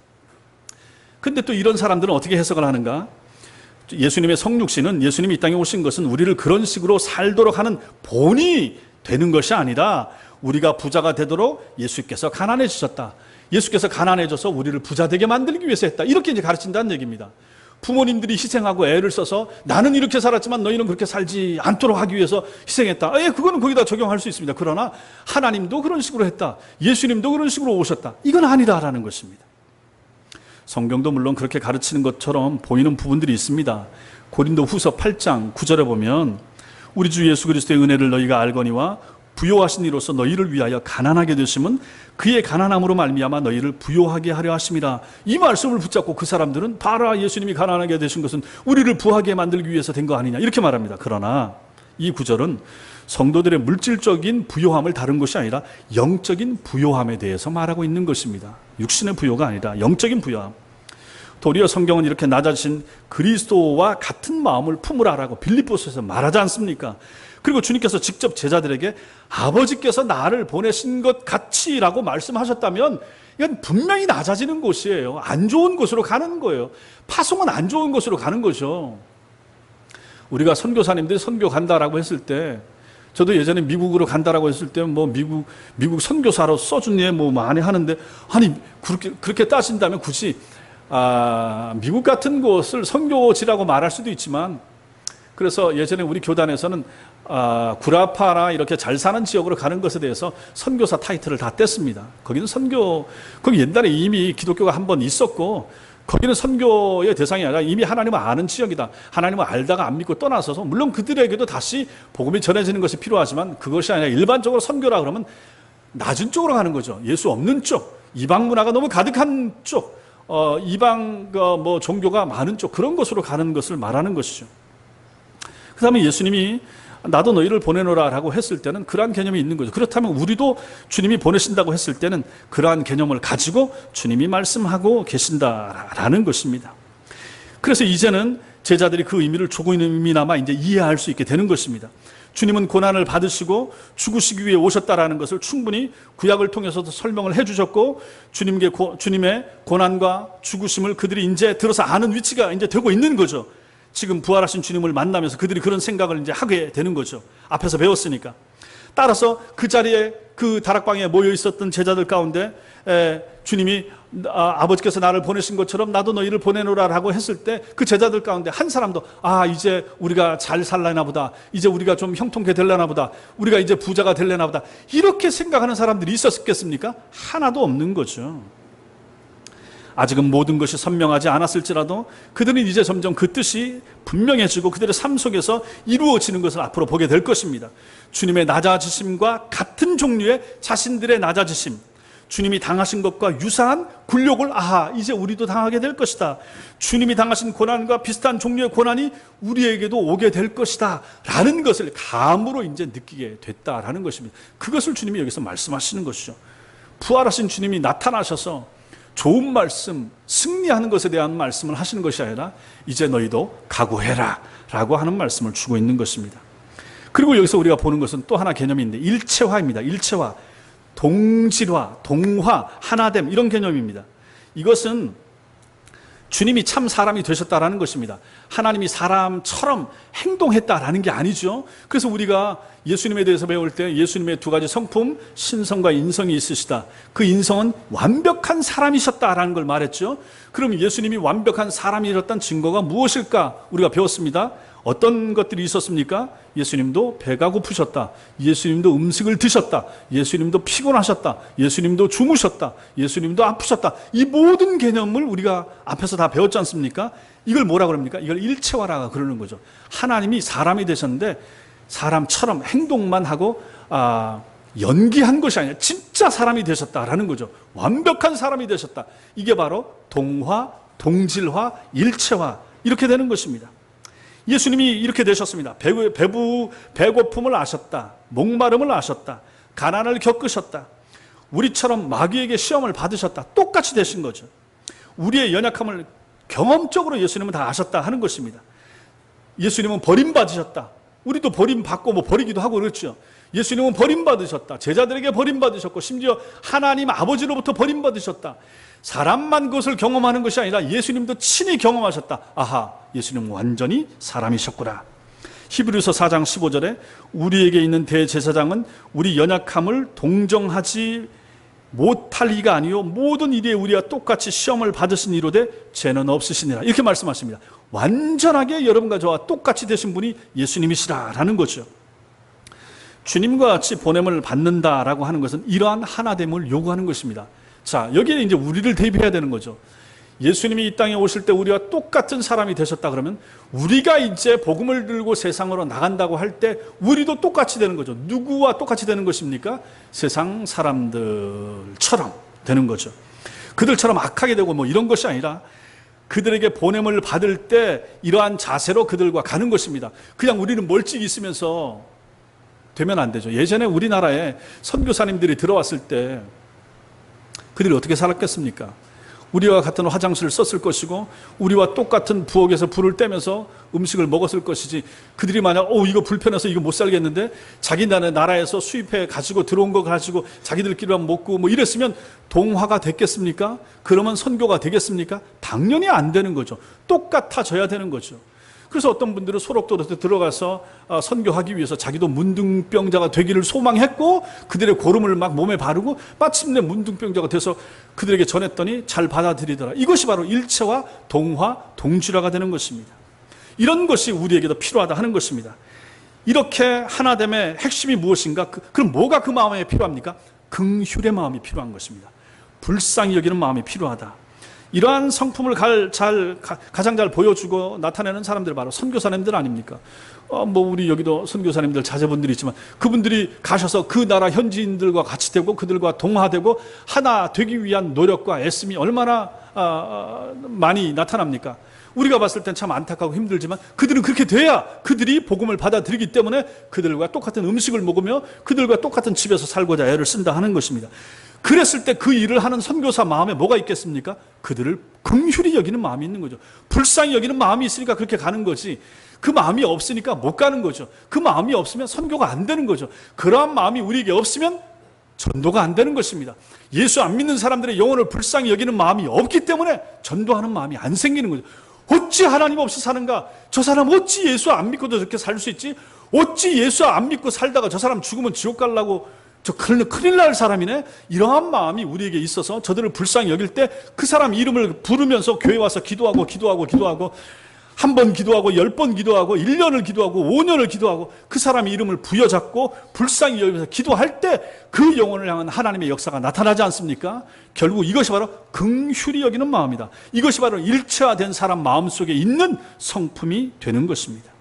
근데 또 이런 사람들은 어떻게 해석을 하는가? 예수님의 성육신은, 예수님이 이 땅에 오신 것은 우리를 그런 식으로 살도록 하는 본이 되는 것이 아니라 우리가 부자가 되도록 예수께서 가난해지셨다. 예수께서 가난해져서 우리를 부자 되게 만들기 위해서 했다. 이렇게 이제 가르친다는 얘기입니다. 부모님들이 희생하고 애를 써서 나는 이렇게 살았지만 너희는 그렇게 살지 않도록 하기 위해서 희생했다. 그거는 거기다 적용할 수 있습니다. 그러나 하나님도 그런 식으로 했다. 예수님도 그런 식으로 오셨다. 이건 아니다라는 것입니다. 성경도 물론 그렇게 가르치는 것처럼 보이는 부분들이 있습니다. 고린도 후서 8장 9절에 보면 우리 주 예수 그리스도의 은혜를 너희가 알거니와 부요하신 이로서 너희를 위하여 가난하게 되심은 그의 가난함으로 말미암아 너희를 부요하게 하려 하심이라. 이 말씀을 붙잡고 그 사람들은 봐라, 예수님이 가난하게 되신 것은 우리를 부하게 만들기 위해서 된 거 아니냐 이렇게 말합니다. 그러나 이 구절은 성도들의 물질적인 부요함을 다룬 것이 아니라 영적인 부요함에 대해서 말하고 있는 것입니다. 육신의 부요가 아니라 영적인 부요함. 도리어 성경은 이렇게 낮아지신 그리스도와 같은 마음을 품으라라고 빌립보서에서 말하지 않습니까? 그리고 주님께서 직접 제자들에게 아버지께서 나를 보내신 것 같이라고 말씀하셨다면 이건 분명히 낮아지는 곳이에요. 안 좋은 곳으로 가는 거예요. 파송은 안 좋은 곳으로 가는 거죠. 우리가 선교사님들이 선교 간다라고 했을 때, 저도 예전에 미국으로 간다라고 했을 때 뭐 미국 선교사로 써준 예 뭐 많이 하는데, 아니 그렇게 따진다면 굳이 미국 같은 곳을 선교지라고 말할 수도 있지만, 그래서 예전에 우리 교단에서는 구라파나 이렇게 잘 사는 지역으로 가는 것에 대해서 선교사 타이틀을 다 뗐습니다. 거기는 거기 옛날에 이미 기독교가 한 번 있었고, 거기는 선교의 대상이 아니라 이미 하나님을 아는 지역이다. 하나님을 알다가 안 믿고 떠나서서, 물론 그들에게도 다시 복음이 전해지는 것이 필요하지만 그것이 아니라 일반적으로 선교라 그러면 낮은 쪽으로 가는 거죠. 예수 없는 쪽, 이방 문화가 너무 가득한 쪽, 이방 뭐 종교가 많은 쪽, 그런 곳으로 가는 것을 말하는 것이죠. 그 다음에 예수님이 나도 너희를 보내노라 라고 했을 때는 그러한 개념이 있는 거죠. 그렇다면 우리도 주님이 보내신다고 했을 때는 그러한 개념을 가지고 주님이 말씀하고 계신다라는 것입니다. 그래서 이제는 제자들이 그 의미를 조금이나마 이제 이해할 수 있게 되는 것입니다. 주님은 고난을 받으시고 죽으시기 위해 오셨다라는 것을 충분히 구약을 통해서도 설명을 해주셨고, 주님의 고난과 죽으심을 그들이 이제 들어서 아는 위치가 이제 되고 있는 거죠. 지금 부활하신 주님을 만나면서 그들이 그런 생각을 이제 하게 되는 거죠. 앞에서 배웠으니까. 따라서 그 자리에, 그 다락방에 모여 있었던 제자들 가운데 주님이 아버지께서 나를 보내신 것처럼 나도 너희를 보내노라라고 했을 때 그 제자들 가운데 한 사람도 이제 우리가 잘 살려나 보다, 이제 우리가 좀 형통케 되려나 보다, 우리가 이제 부자가 되려나 보다, 이렇게 생각하는 사람들이 있었겠습니까? 하나도 없는 거죠. 아직은 모든 것이 선명하지 않았을지라도 그들은 이제 점점 그 뜻이 분명해지고 그들의 삶 속에서 이루어지는 것을 앞으로 보게 될 것입니다. 주님의 낮아지심과 같은 종류의 자신들의 낮아지심, 주님이 당하신 것과 유사한 굴욕을 이제 우리도 당하게 될 것이다. 주님이 당하신 고난과 비슷한 종류의 고난이 우리에게도 오게 될 것이다 라는 것을 감으로 이제 느끼게 됐다라는 것입니다. 그것을 주님이 여기서 말씀하시는 것이죠. 부활하신 주님이 나타나셔서 좋은 말씀, 승리하는 것에 대한 말씀을 하시는 것이 아니라 이제 너희도 각오해라 라고 하는 말씀을 주고 있는 것입니다. 그리고 여기서 우리가 보는 것은 또 하나 개념인데 일체화입니다. 일체화, 동질화, 동화, 하나됨 이런 개념입니다. 이것은 주님이 참 사람이 되셨다라는 것입니다. 하나님이 사람처럼 행동했다라는 게 아니죠. 그래서 우리가 예수님에 대해서 배울 때 예수님의 두 가지 성품, 신성과 인성이 있으시다. 그 인성은 완벽한 사람이셨다라는 걸 말했죠. 그럼 예수님이 완벽한 사람이셨다는 증거가 무엇일까? 우리가 배웠습니다. 어떤 것들이 있었습니까? 예수님도 배가 고프셨다. 예수님도 음식을 드셨다. 예수님도 피곤하셨다. 예수님도 주무셨다. 예수님도 아프셨다. 이 모든 개념을 우리가 앞에서 다 배웠지 않습니까? 이걸 뭐라 그럽니까? 이걸 일체화라고 그러는 거죠. 하나님이 사람이 되셨는데 사람처럼 행동만 하고 연기한 것이 아니라 진짜 사람이 되셨다라는 거죠. 완벽한 사람이 되셨다. 이게 바로 동화, 동질화, 일체화 이렇게 되는 것입니다. 예수님이 이렇게 되셨습니다. 배고픔을 아셨다. 목마름을 아셨다. 가난을 겪으셨다. 우리처럼 마귀에게 시험을 받으셨다. 똑같이 되신 거죠. 우리의 연약함을 경험적으로 예수님은 다 아셨다 하는 것입니다. 예수님은 버림받으셨다. 우리도 버림받고 버리기도 하고 그렇죠. 예수님은 버림받으셨다. 제자들에게 버림받으셨고 심지어 하나님 아버지로부터 버림받으셨다. 사람만 그것을 경험하는 것이 아니라 예수님도 친히 경험하셨다. 예수님은 완전히 사람이셨구나. 히브리서 4장 15절에 우리에게 있는 대제사장은 우리 연약함을 동정하지 못할 이가 아니요 모든 일에 우리와 똑같이 시험을 받으신 이로되 죄는 없으시니라. 이렇게 말씀하십니다. 완전하게 여러분과 저와 똑같이 되신 분이 예수님이시라라는 거죠. 주님과 같이 보냄을 받는다라고 하는 것은 이러한 하나됨을 요구하는 것입니다. 자, 여기에 이제 우리를 대입해야 되는 거죠. 예수님이 이 땅에 오실 때 우리와 똑같은 사람이 되셨다 그러면 우리가 이제 복음을 들고 세상으로 나간다고 할 때 우리도 똑같이 되는 거죠. 누구와 똑같이 되는 것입니까? 세상 사람들처럼 되는 거죠. 그들처럼 악하게 되고 이런 것이 아니라 그들에게 보냄을 받을 때 이러한 자세로 그들과 가는 것입니다. 그냥 우리는 멀찍이 있으면서 되면 안 되죠. 예전에 우리나라에 선교사님들이 들어왔을 때 그들이 어떻게 살았겠습니까? 우리와 같은 화장실을 썼을 것이고 우리와 똑같은 부엌에서 불을 떼면서 음식을 먹었을 것이지 그들이 만약 이거 불편해서 이거 못 살겠는데 자기 나라에서 수입해 가지고 들어온 거 가지고 자기들끼리만 먹고 이랬으면 동화가 됐겠습니까? 그러면 선교가 되겠습니까? 당연히 안 되는 거죠. 똑같아져야 되는 거죠. 그래서 어떤 분들은 소록도로 들어가서 선교하기 위해서 자기도 문둥병자가 되기를 소망했고 그들의 고름을 막 몸에 바르고 마침내 문둥병자가 돼서 그들에게 전했더니 잘 받아들이더라. 이것이 바로 일체화, 동화, 동질화가 되는 것입니다. 이런 것이 우리에게도 필요하다 하는 것입니다. 이렇게 하나됨의 핵심이 무엇인가? 그럼 뭐가 그 마음에 필요합니까? 긍휼의 마음이 필요한 것입니다. 불쌍히 여기는 마음이 필요하다. 이러한 성품을 가장 잘 보여주고 나타내는 사람들 바로 선교사님들 아닙니까? 우리 여기도 선교사님들 자제분들이 있지만 그분들이 가셔서 그 나라 현지인들과 같이 되고 그들과 동화되고 하나 되기 위한 노력과 애씀이 얼마나 많이 나타납니까? 우리가 봤을 땐 참 안타깝고 힘들지만 그들은 그렇게 돼야 그들이 복음을 받아들이기 때문에 그들과 똑같은 음식을 먹으며 그들과 똑같은 집에서 살고자 애를 쓴다 하는 것입니다. 그랬을 때 그 일을 하는 선교사 마음에 뭐가 있겠습니까? 그들을 긍휼히 여기는 마음이 있는 거죠. 불쌍히 여기는 마음이 있으니까 그렇게 가는 거지 그 마음이 없으니까 못 가는 거죠. 그 마음이 없으면 선교가 안 되는 거죠. 그러한 마음이 우리에게 없으면 전도가 안 되는 것입니다. 예수 안 믿는 사람들의 영혼을 불쌍히 여기는 마음이 없기 때문에 전도하는 마음이 안 생기는 거죠. 어찌 하나님 없이 사는가? 저 사람 어찌 예수 안 믿고도 저렇게 살 수 있지? 어찌 예수 안 믿고 살다가 저 사람 죽으면 지옥 가려고 저 큰일 날 사람이네? 이러한 마음이 우리에게 있어서 저들을 불쌍히 여길 때 그 사람 이름을 부르면서 교회 와서 기도하고 한 번 기도하고 10번 기도하고 1년을 기도하고 5년을 기도하고 그 사람 이름을 부여잡고 불쌍히 여기면서 기도할 때 그 영혼을 향한 하나님의 역사가 나타나지 않습니까? 결국 이것이 바로 긍휼히 여기는 마음이다. 이것이 바로 일체화된 사람 마음속에 있는 성품이 되는 것입니다.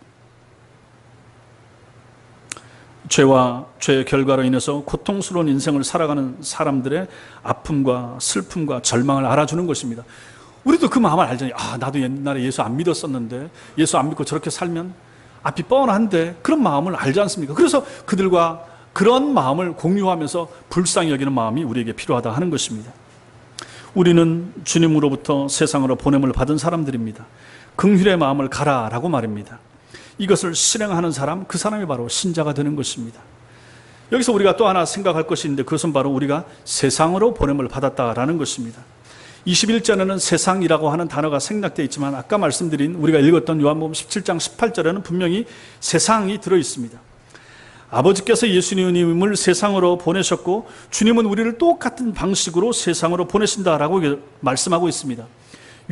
죄와 죄의 결과로 인해서 고통스러운 인생을 살아가는 사람들의 아픔과 슬픔과 절망을 알아주는 것입니다. 우리도 그 마음을 알잖아요. 나도 옛날에 예수 안 믿었었는데 예수 안 믿고 저렇게 살면 앞이 뻔한데, 그런 마음을 알지 않습니까? 그래서 그들과 그런 마음을 공유하면서 불쌍히 여기는 마음이 우리에게 필요하다 하는 것입니다. 우리는 주님으로부터 세상으로 보냄을 받은 사람들입니다. 긍휼의 마음을 가라라고 말입니다. 이것을 실행하는 사람, 그 사람이 바로 신자가 되는 것입니다. 여기서 우리가 또 하나 생각할 것이 있는데, 그것은 바로 우리가 세상으로 보냄을 받았다라는 것입니다. 21절에는 세상이라고 하는 단어가 생략되어 있지만, 아까 말씀드린 우리가 읽었던 요한복음 17장 18절에는 분명히 세상이 들어있습니다. 아버지께서 예수님을 세상으로 보내셨고 주님은 우리를 똑같은 방식으로 세상으로 보내신다라고 말씀하고 있습니다.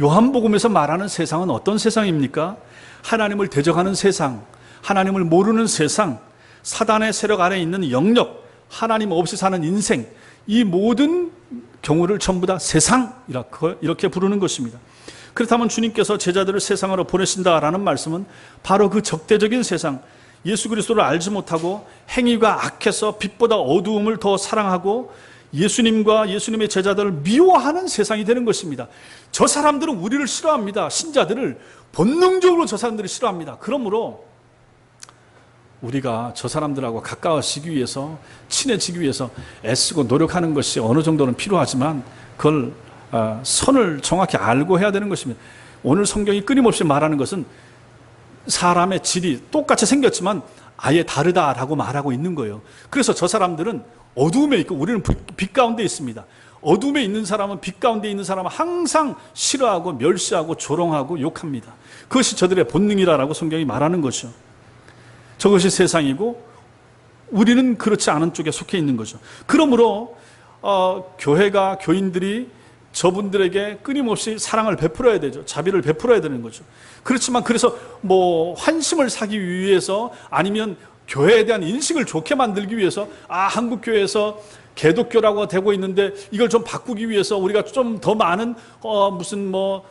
요한복음에서 말하는 세상은 어떤 세상입니까? 하나님을 대적하는 세상, 하나님을 모르는 세상, 사단의 세력 아래 있는 영역, 하나님 없이 사는 인생, 이 모든 경우를 전부 다 세상이라고 이렇게 부르는 것입니다. 그렇다면 주님께서 제자들을 세상으로 보내신다라는 말씀은 바로 그 적대적인 세상, 예수 그리스도를 알지 못하고 행위가 악해서 빛보다 어두움을 더 사랑하고 예수님과 예수님의 제자들을 미워하는 세상이 되는 것입니다. 저 사람들은 우리를 싫어합니다. 신자들을 본능적으로 저 사람들을 싫어합니다. 그러므로 우리가 저 사람들하고 가까워지기 위해서, 친해지기 위해서 애쓰고 노력하는 것이 어느 정도는 필요하지만 그걸 선을 정확히 알고 해야 되는 것입니다. 오늘 성경이 끊임없이 말하는 것은 사람의 질이 똑같이 생겼지만 아예 다르다라고 말하고 있는 거예요. 그래서 저 사람들은 어두움에 있고 우리는 빛 가운데 있습니다. 어둠에 있는 사람은, 빛 가운데 있는 사람은 항상 싫어하고 멸시하고 조롱하고 욕합니다. 그것이 저들의 본능이라고 성경이 말하는 거죠. 저것이 세상이고 우리는 그렇지 않은 쪽에 속해 있는 거죠. 그러므로 교회가, 교인들이 저분들에게 끊임없이 사랑을 베풀어야 되죠. 자비를 베풀어야 되는 거죠. 그렇지만 그래서 환심을 사기 위해서, 아니면 교회에 대한 인식을 좋게 만들기 위해서, 한국교회에서 개독교라고 되고 있는데 이걸 좀 바꾸기 위해서 우리가 좀 더 많은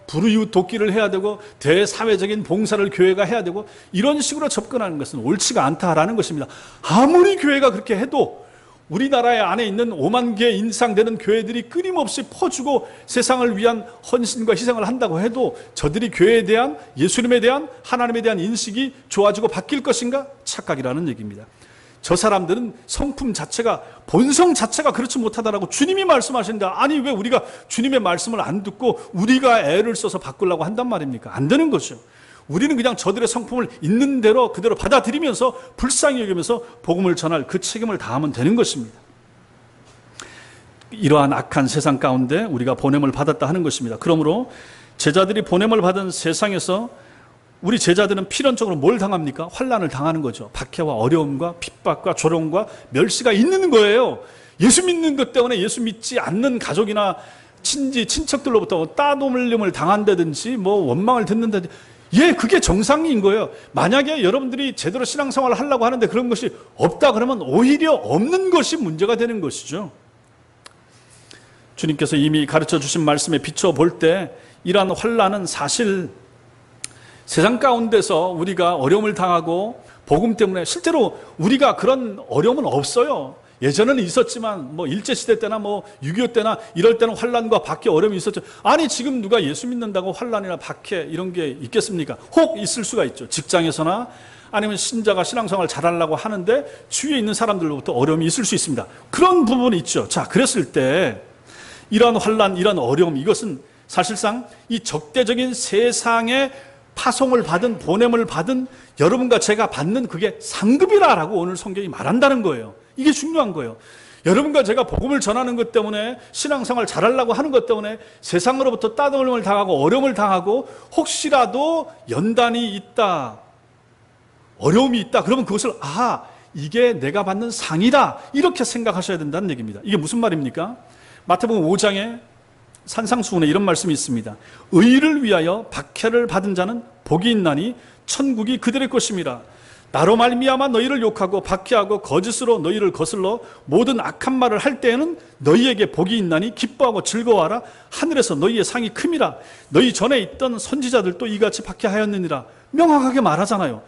불이웃 돕기를 해야 되고 대사회적인 봉사를 교회가 해야 되고, 이런 식으로 접근하는 것은 옳지가 않다라는 것입니다. 아무리 교회가 그렇게 해도 우리나라에 안에 있는 5만 개 인상되는 교회들이 끊임없이 퍼주고 세상을 위한 헌신과 희생을 한다고 해도 저들이 교회에 대한, 예수님에 대한, 하나님에 대한 인식이 좋아지고 바뀔 것인가? 착각이라는 얘기입니다. 저 사람들은 성품 자체가, 본성 자체가 그렇지 못하다라고 주님이 말씀하시는데, 아니 왜 우리가 주님의 말씀을 안 듣고 우리가 애를 써서 바꾸려고 한단 말입니까? 안 되는 거죠. 우리는 그냥 저들의 성품을 있는 대로 그대로 받아들이면서 불쌍히 여기면서 복음을 전할 그 책임을 다하면 되는 것입니다. 이러한 악한 세상 가운데 우리가 보냄을 받았다 하는 것입니다. 그러므로 제자들이 보냄을 받은 세상에서 우리 제자들은 필연적으로 뭘 당합니까? 환난을 당하는 거죠. 박해와 어려움과 핍박과 조롱과 멸시가 있는 거예요. 예수 믿는 것 때문에 예수 믿지 않는 가족이나 친척들로부터 따돌림을 당한다든지 원망을 듣는다든지, 그게 정상인 거예요. 만약에 여러분들이 제대로 신앙생활을 하려고 하는데 그런 것이 없다 그러면 오히려 없는 것이 문제가 되는 것이죠. 주님께서 이미 가르쳐 주신 말씀에 비춰볼 때 이러한 환난은 사실 세상 가운데서 우리가 어려움을 당하고 복음 때문에, 실제로 우리가 그런 어려움은 없어요. 예전에는 있었지만 일제시대 때나 6.25 때나 이럴 때는 환난과 박해, 어려움이 있었죠. 아니 지금 누가 예수 믿는다고 환난이나 박해 이런 게 있겠습니까? 혹 있을 수가 있죠. 직장에서나 아니면 신자가 신앙생활을 잘하려고 하는데 주위에 있는 사람들로부터 어려움이 있을 수 있습니다. 그런 부분이 있죠. 자, 그랬을 때 이러한 환난, 이러한 어려움, 이것은 사실상 이 적대적인 세상의 파송을 받은, 보냄을 받은 여러분과 제가 받는 그게 상급이라고 오늘 성경이 말한다는 거예요. 이게 중요한 거예요. 여러분과 제가 복음을 전하는 것 때문에, 신앙생활 잘하려고 하는 것 때문에 세상으로부터 따돌림을 당하고 어려움을 당하고 혹시라도 연단이 있다, 어려움이 있다, 그러면 그것을 이게 내가 받는 상이다, 이렇게 생각하셔야 된다는 얘기입니다. 이게 무슨 말입니까? 마태복음 5장에 산상수훈에 이런 말씀이 있습니다. 의를 위하여 박해를 받은 자는 복이 있나니 천국이 그들의 것임이라. 나로 말미암아 너희를 욕하고 박해하고 거짓으로 너희를 거슬러 모든 악한 말을 할 때에는 너희에게 복이 있나니 기뻐하고 즐거워하라. 하늘에서 너희의 상이 큼이라. 너희 전에 있던 선지자들도 이같이 박해하였느니라. 명확하게 말하잖아요.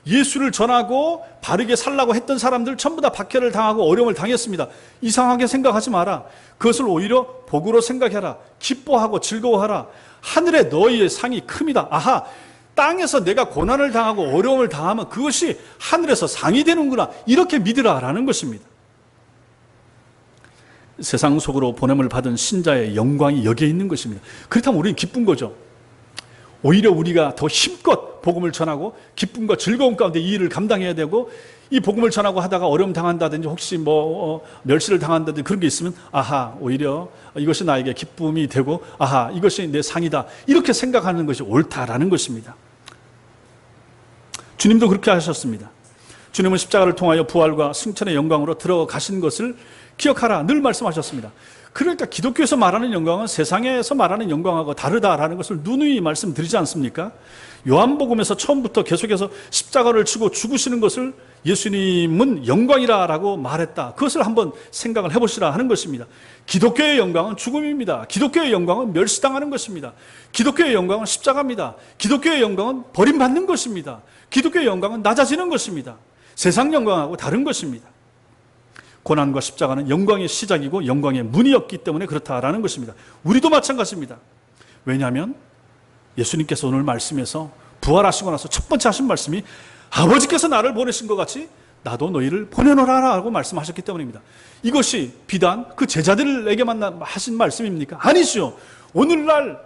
예수를 전하고 바르게 살라고 했던 사람들 전부 다 박해를 당하고 어려움을 당했습니다. 이상하게 생각하지 마라. 그것을 오히려 복으로 생각해라. 기뻐하고 즐거워하라. 하늘에 너희의 상이 큽니다. 아하, 땅에서 내가 고난을 당하고 어려움을 당하면 그것이 하늘에서 상이 되는구나. 이렇게 믿으라라는 것입니다. 세상 속으로 보냄을 받은 신자의 영광이 여기에 있는 것입니다. 그렇다면 우리는 기쁜 거죠. 오히려 우리가 더 힘껏 복음을 전하고 기쁨과 즐거움 가운데 이 일을 감당해야 되고, 이 복음을 전하고 하다가 어려움 당한다든지 혹시 멸시를 당한다든지 그런 게 있으면 아하, 오히려 이것이 나에게 기쁨이 되고 아하, 이것이 내 상이다, 이렇게 생각하는 것이 옳다라는 것입니다. 주님도 그렇게 하셨습니다. 주님은 십자가를 통하여 부활과 승천의 영광으로 들어가신 것을 기억하라 늘 말씀하셨습니다. 그러니까 기독교에서 말하는 영광은 세상에서 말하는 영광하고 다르다라는 것을 누누이 말씀드리지 않습니까? 요한복음에서 처음부터 계속해서 십자가를 지고 죽으시는 것을 예수님은 영광이라고 말했다. 그것을 한번 생각을 해보시라 하는 것입니다. 기독교의 영광은 죽음입니다. 기독교의 영광은 멸시당하는 것입니다. 기독교의 영광은 십자가입니다. 기독교의 영광은 버림받는 것입니다. 기독교의 영광은 낮아지는 것입니다. 세상 영광하고 다른 것입니다. 고난과 십자가는 영광의 시작이고 영광의 문이었기 때문에 그렇다라는 것입니다. 우리도 마찬가지입니다. 왜냐하면 예수님께서 오늘 말씀에서 부활하시고 나서 첫 번째 하신 말씀이 아버지께서 나를 보내신 것 같이 나도 너희를 보내노라라고 말씀하셨기 때문입니다. 이것이 비단 그 제자들에게만 하신 말씀입니까? 아니죠. 오늘날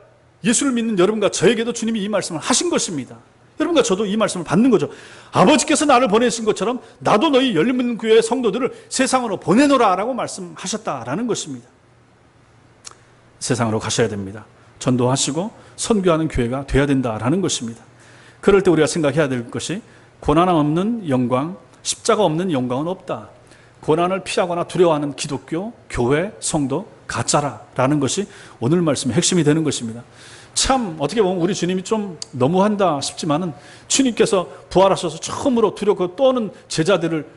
예수를 믿는 여러분과 저에게도 주님이 이 말씀을 하신 것입니다. 여러분과 저도 이 말씀을 받는 거죠. 아버지께서 나를 보내신 것처럼 나도 너희 열린 교회의 성도들을 세상으로 보내노라라고 말씀하셨다라는 것입니다. 세상으로 가셔야 됩니다. 전도하시고 선교하는 교회가 돼야 된다라는 것입니다. 그럴 때 우리가 생각해야 될 것이 고난 없는 영광, 십자가 없는 영광은 없다. 고난을 피하거나 두려워하는 기독교, 교회, 성도 가짜라라는 것이 오늘 말씀의 핵심이 되는 것입니다. 참 어떻게 보면 우리 주님이 좀 너무한다 싶지만은 주님께서 부활하셔서 처음으로 두렵고 떠는 제자들을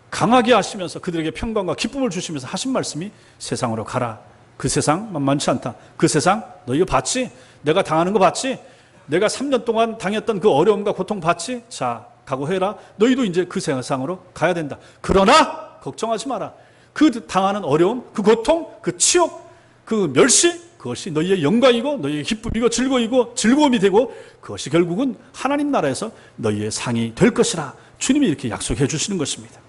강하게 하시면서 그들에게 평강과 기쁨을 주시면서 하신 말씀이 세상으로 가라. 그 세상 만만치 않다. 그 세상 너 이거 봤지? 내가 당하는 거 봤지? 내가 3년 동안 당했던 그 어려움과 고통 봤지? 자, 각오해라. 너희도 이제 그 세상으로 가야 된다. 그러나 걱정하지 마라. 그 당하는 어려움, 그 고통, 그 치욕, 그 멸시, 그것이 너희의 영광이고 너희의 기쁨이고 즐거움이 되고 그것이 결국은 하나님 나라에서 너희의 상이 될 것이라 주님이 이렇게 약속해 주시는 것입니다.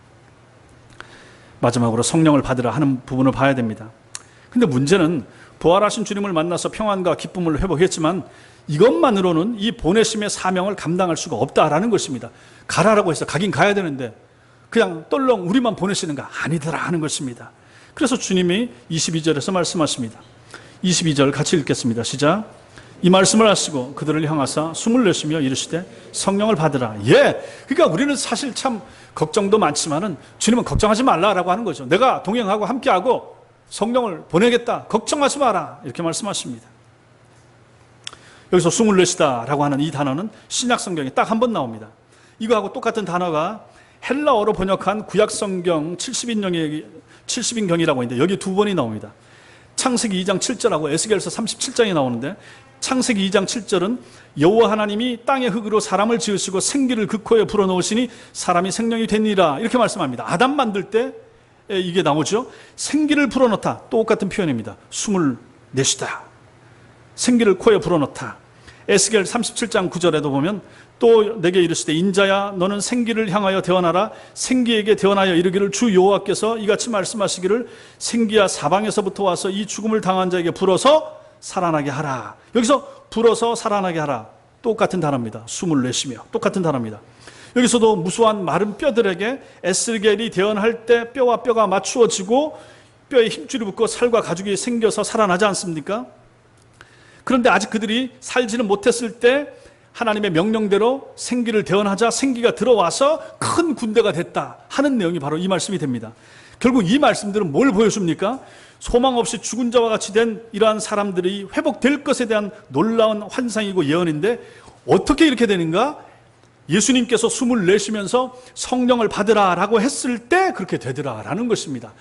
마지막으로 성령을 받으라 하는 부분을 봐야 됩니다. 근데 문제는 부활하신 주님을 만나서 평안과 기쁨을 회복했지만 이것만으로는 이 보내심의 사명을 감당할 수가 없다라는 것입니다. 가라라고 해서 가긴 가야 되는데 그냥 떨렁 우리만 보내시는가? 아니더라 하는 것입니다. 그래서 주님이 22절에서 말씀하십니다. 22절 같이 읽겠습니다. 시작. 이 말씀을 하시고 그들을 향하사 숨을 내쉬며 이르시되 성령을 받으라. 예, 그러니까 우리는 사실 참 걱정도 많지만은 주님은 걱정하지 말라라고 하는 거죠. 내가 동행하고 함께하고 성령을 보내겠다. 걱정하지 마라. 이렇게 말씀하십니다. 여기서 숨을 내쉬다라고 하는 이 단어는 신약 성경에 딱 한 번 나옵니다. 이거하고 똑같은 단어가 헬라어로 번역한 구약 성경 70인경이라고 있는데 여기 두 번이 나옵니다. 창세기 2장 7절하고 에스겔서 37장이 나오는데 창세기 2장 7절은 여호와 하나님이 땅의 흙으로 사람을 지으시고 생기를 그 코에 불어넣으시니 사람이 생명이 되니라 이렇게 말씀합니다. 아담 만들 때 이게 나오죠. 생기를 불어넣다 똑같은 표현입니다. 숨을 내쉬다. 생기를 코에 불어넣다. 에스겔 37장 9절에도 보면 또 내게 이르시되 인자야 너는 생기를 향하여 대언하라. 생기에게 대언하여 이르기를 주 여호와께서 이같이 말씀하시기를 생기야 사방에서부터 와서 이 죽음을 당한 자에게 불어서 살아나게 하라. 여기서 불어서 살아나게 하라. 똑같은 단어입니다. 숨을 내쉬며 똑같은 단어입니다. 여기서도 무수한 마른 뼈들에게 에스겔이 대언할 때 뼈와 뼈가 맞추어지고 뼈에 힘줄이 붙고 살과 가죽이 생겨서 살아나지 않습니까? 그런데 아직 그들이 살지는 못했을 때 하나님의 명령대로 생기를 대언하자 생기가 들어와서 큰 군대가 됐다 하는 내용이 바로 이 말씀이 됩니다. 결국 이 말씀들은 뭘 보여줍니까? 소망 없이 죽은 자와 같이 된 이러한 사람들이 회복될 것에 대한 놀라운 환상이고 예언인데 어떻게 이렇게 되는가? 예수님께서 숨을 내쉬면서 성령을 받으라라고 했을 때 그렇게 되더라라는 것입니다.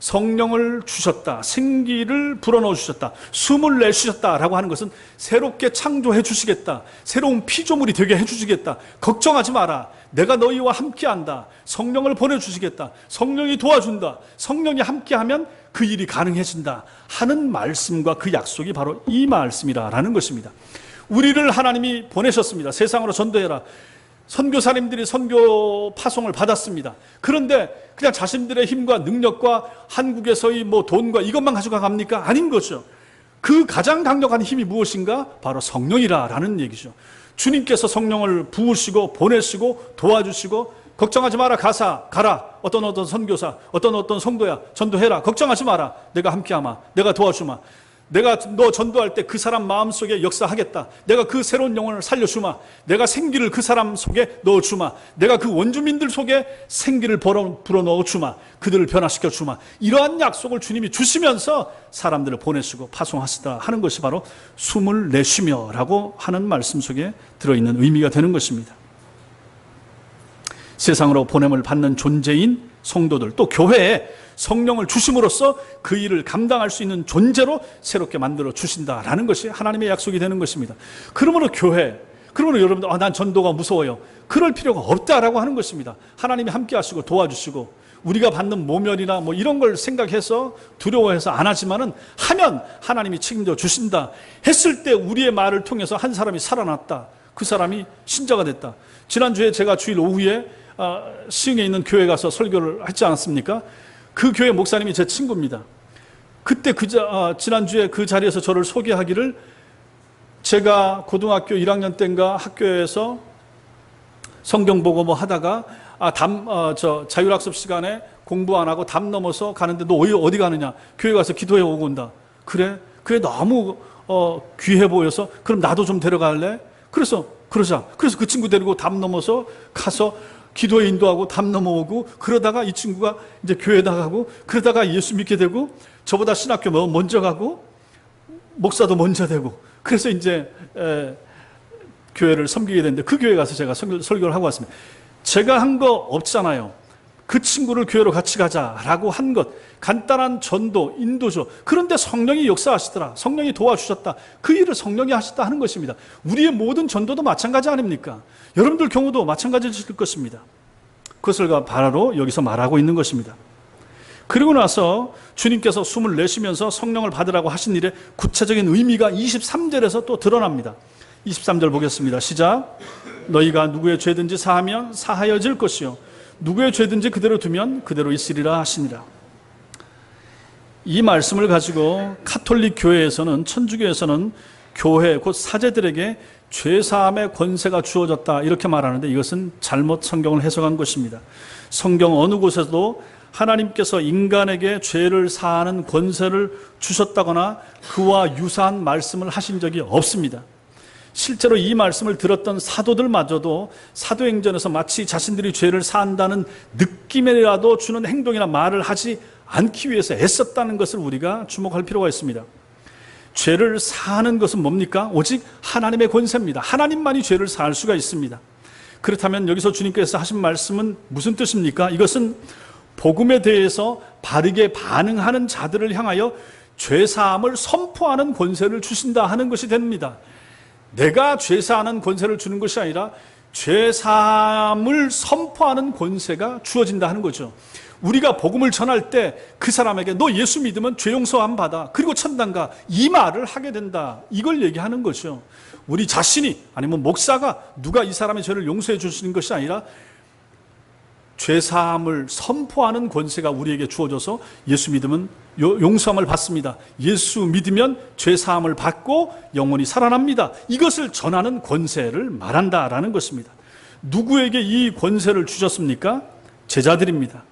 성령을 주셨다, 생기를 불어넣어 주셨다, 숨을 내주셨다라고 하는 것은 새롭게 창조해 주시겠다, 새로운 피조물이 되게 해주시겠다, 걱정하지 마라, 내가 너희와 함께한다, 성령을 보내주시겠다, 성령이 도와준다, 성령이 함께하면 그 일이 가능해진다 하는 말씀과 그 약속이 바로 이 말씀이라는 것입니다. 우리를 하나님이 보내셨습니다. 세상으로 전도해라. 선교사님들이 선교 파송을 받았습니다. 그런데 그냥 자신들의 힘과 능력과 한국에서의 돈과 이것만 가지고 갑니까? 아닌 거죠. 그 가장 강력한 힘이 무엇인가? 바로 성령이라는 얘기죠. 주님께서 성령을 부으시고 보내시고 도와주시고, 걱정하지 마라, 가라, 어떤 선교사, 어떤 성도야, 전도해라, 걱정하지 마라, 내가 함께하마, 내가 도와주마, 내가 너 전도할 때 그 사람 마음속에 역사하겠다, 내가 그 새로운 영혼을 살려주마, 내가 생기를 그 사람 속에 넣어주마, 내가 그 원주민들 속에 생기를 불어넣어주마, 그들을 변화시켜주마, 이러한 약속을 주님이 주시면서 사람들을 보내시고 파송하시다 하는 것이 바로 숨을 내쉬며 라고 하는 말씀 속에 들어있는 의미가 되는 것입니다. 세상으로 보냄을 받는 존재인 성도들, 또 교회에 성령을 주심으로써 그 일을 감당할 수 있는 존재로 새롭게 만들어 주신다라는 것이 하나님의 약속이 되는 것입니다. 그러므로 그러므로 여러분들, 난 전도가 무서워요, 그럴 필요가 없다라고 하는 것입니다. 하나님이 함께 하시고 도와주시고, 우리가 받는 모멸이나 이런 걸 생각해서 두려워해서 안 하지만은, 하면 하나님이 책임져 주신다 했을 때 우리의 말을 통해서 한 사람이 살아났다, 그 사람이 신자가 됐다. 지난주에 제가 주일 오후에 시흥에 있는 교회 가서 설교를 했지 않았습니까? 그 교회 목사님이 제 친구입니다. 그때 지난주에 그 자리에서 저를 소개하기를, 제가 고등학교 1학년 때인가 학교에서 성경 보고 하다가 자율학습 시간에 공부 안 하고 담 넘어서 가는데, 너 어디 가느냐, 교회 가서 기도해 오고 온다. 그래 너무 귀해 보여서, 그럼 나도 좀 데려갈래? 그래서 그 친구 데리고 담 넘어서 가서 기도에 인도하고 담 넘어오고, 그러다가 이 친구가 이제 교회 나가고, 그러다가 예수 믿게 되고, 저보다 신학교 먼저 가고, 목사도 먼저 되고, 그래서 이제 교회를 섬기게 됐는데, 그 교회 가서 제가 설교를 하고 왔습니다. 제가 한 거 없잖아요. 그 친구를 교회로 같이 가자라고 한 것, 간단한 전도, 인도죠. 그런데 성령이 역사하시더라, 성령이 도와주셨다, 그 일을 성령이 하셨다 하는 것입니다. 우리의 모든 전도도 마찬가지 아닙니까? 여러분들 경우도 마찬가지일 것입니다. 그것을 바로 여기서 말하고 있는 것입니다. 그리고 나서 주님께서 숨을 내쉬면서 성령을 받으라고 하신 일의 구체적인 의미가 23절에서 또 드러납니다. 23절 보겠습니다. 시작. 너희가 누구의 죄든지 사하면 사하여질 것이요, 누구의 죄든지 그대로 두면 그대로 있으리라 하시니라. 이 말씀을 가지고 가톨릭 교회에서는, 천주교에서는 교회 곧 사제들에게 죄사함의 권세가 주어졌다 이렇게 말하는데, 이것은 잘못 성경을 해석한 것입니다. 성경 어느 곳에서도 하나님께서 인간에게 죄를 사하는 권세를 주셨다거나 그와 유사한 말씀을 하신 적이 없습니다. 실제로 이 말씀을 들었던 사도들마저도 사도행전에서 마치 자신들이 죄를 사한다는 느낌이라도 주는 행동이나 말을 하지 않기 위해서 애썼다는 것을 우리가 주목할 필요가 있습니다. 죄를 사하는 것은 뭡니까? 오직 하나님의 권세입니다. 하나님만이 죄를 사할 수가 있습니다. 그렇다면 여기서 주님께서 하신 말씀은 무슨 뜻입니까? 이것은 복음에 대해서 바르게 반응하는 자들을 향하여 죄사함을 선포하는 권세를 주신다 하는 것이 됩니다. 내가 죄사하는 권세를 주는 것이 아니라 죄사함을 선포하는 권세가 주어진다 하는 거죠. 우리가 복음을 전할 때 그 사람에게 너 예수 믿으면 죄 용서함 받아, 그리고 천당 가, 이 말을 하게 된다, 이걸 얘기하는 거죠. 우리 자신이, 아니면 목사가 누가 이 사람의 죄를 용서해 주시는 것이 아니라 죄사함을 선포하는 권세가 우리에게 주어져서 예수 믿으면 용서함을 받습니다, 예수 믿으면 죄사함을 받고 영원히 살아납니다, 이것을 전하는 권세를 말한다라는 것입니다. 누구에게 이 권세를 주셨습니까? 제자들입니다,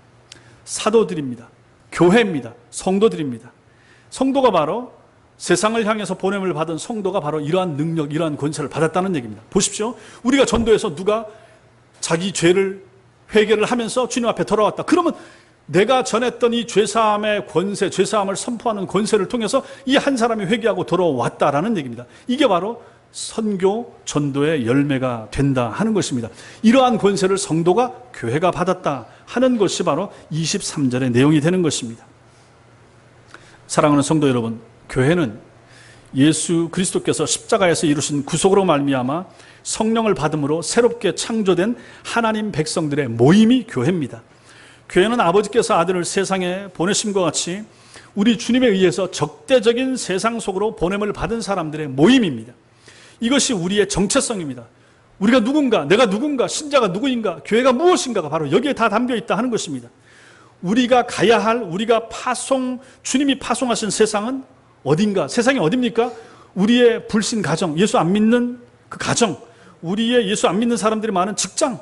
사도들입니다, 교회입니다, 성도들입니다. 성도가 바로, 세상을 향해서 보냄을 받은 성도가 바로 이러한 능력, 이러한 권세를 받았다는 얘기입니다. 보십시오. 우리가 전도해서 누가 자기 죄를 회개를 하면서 주님 앞에 돌아왔다, 그러면 내가 전했던 이 죄사함의 권세, 죄사함을 선포하는 권세를 통해서 이 한 사람이 회개하고 돌아왔다라는 얘기입니다. 이게 바로 선교, 전도의 열매가 된다 하는 것입니다. 이러한 권세를 성도가, 교회가 받았다 하는 것이 바로 23절의 내용이 되는 것입니다. 사랑하는 성도 여러분, 교회는 예수 그리스도께서 십자가에서 이루신 구속으로 말미암아 성령을 받음으로 새롭게 창조된 하나님 백성들의 모임이 교회입니다. 교회는 아버지께서 아들을 세상에 보내심과 같이 우리 주님에 의해서 적대적인 세상 속으로 보냄을 받은 사람들의 모임입니다. 이것이 우리의 정체성입니다. 우리가 누군가, 내가 누군가, 신자가 누구인가, 교회가 무엇인가가 바로 여기에 다 담겨 있다 하는 것입니다. 우리가 가야 할, 우리가 주님이 파송하신 세상은 어딘가? 세상이 어딥니까? 우리의 불신 가정, 예수 안 믿는 그 가정, 우리의 예수 안 믿는 사람들이 많은 직장,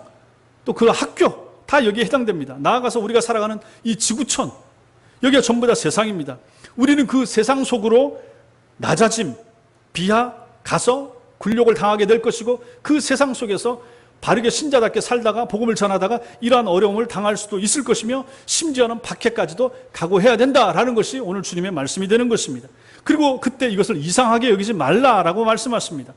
또 그 학교, 다 여기에 해당됩니다. 나아가서 우리가 살아가는 이 지구촌, 여기가 전부 다 세상입니다. 우리는 그 세상 속으로 낮아짐, 비하, 가서 굴욕을 당하게 될 것이고, 그 세상 속에서 바르게 신자답게 살다가 복음을 전하다가 이러한 어려움을 당할 수도 있을 것이며, 심지어는 박해까지도 각오해야 된다라는 것이 오늘 주님의 말씀이 되는 것입니다. 그리고 그때 이것을 이상하게 여기지 말라라고 말씀하십니다.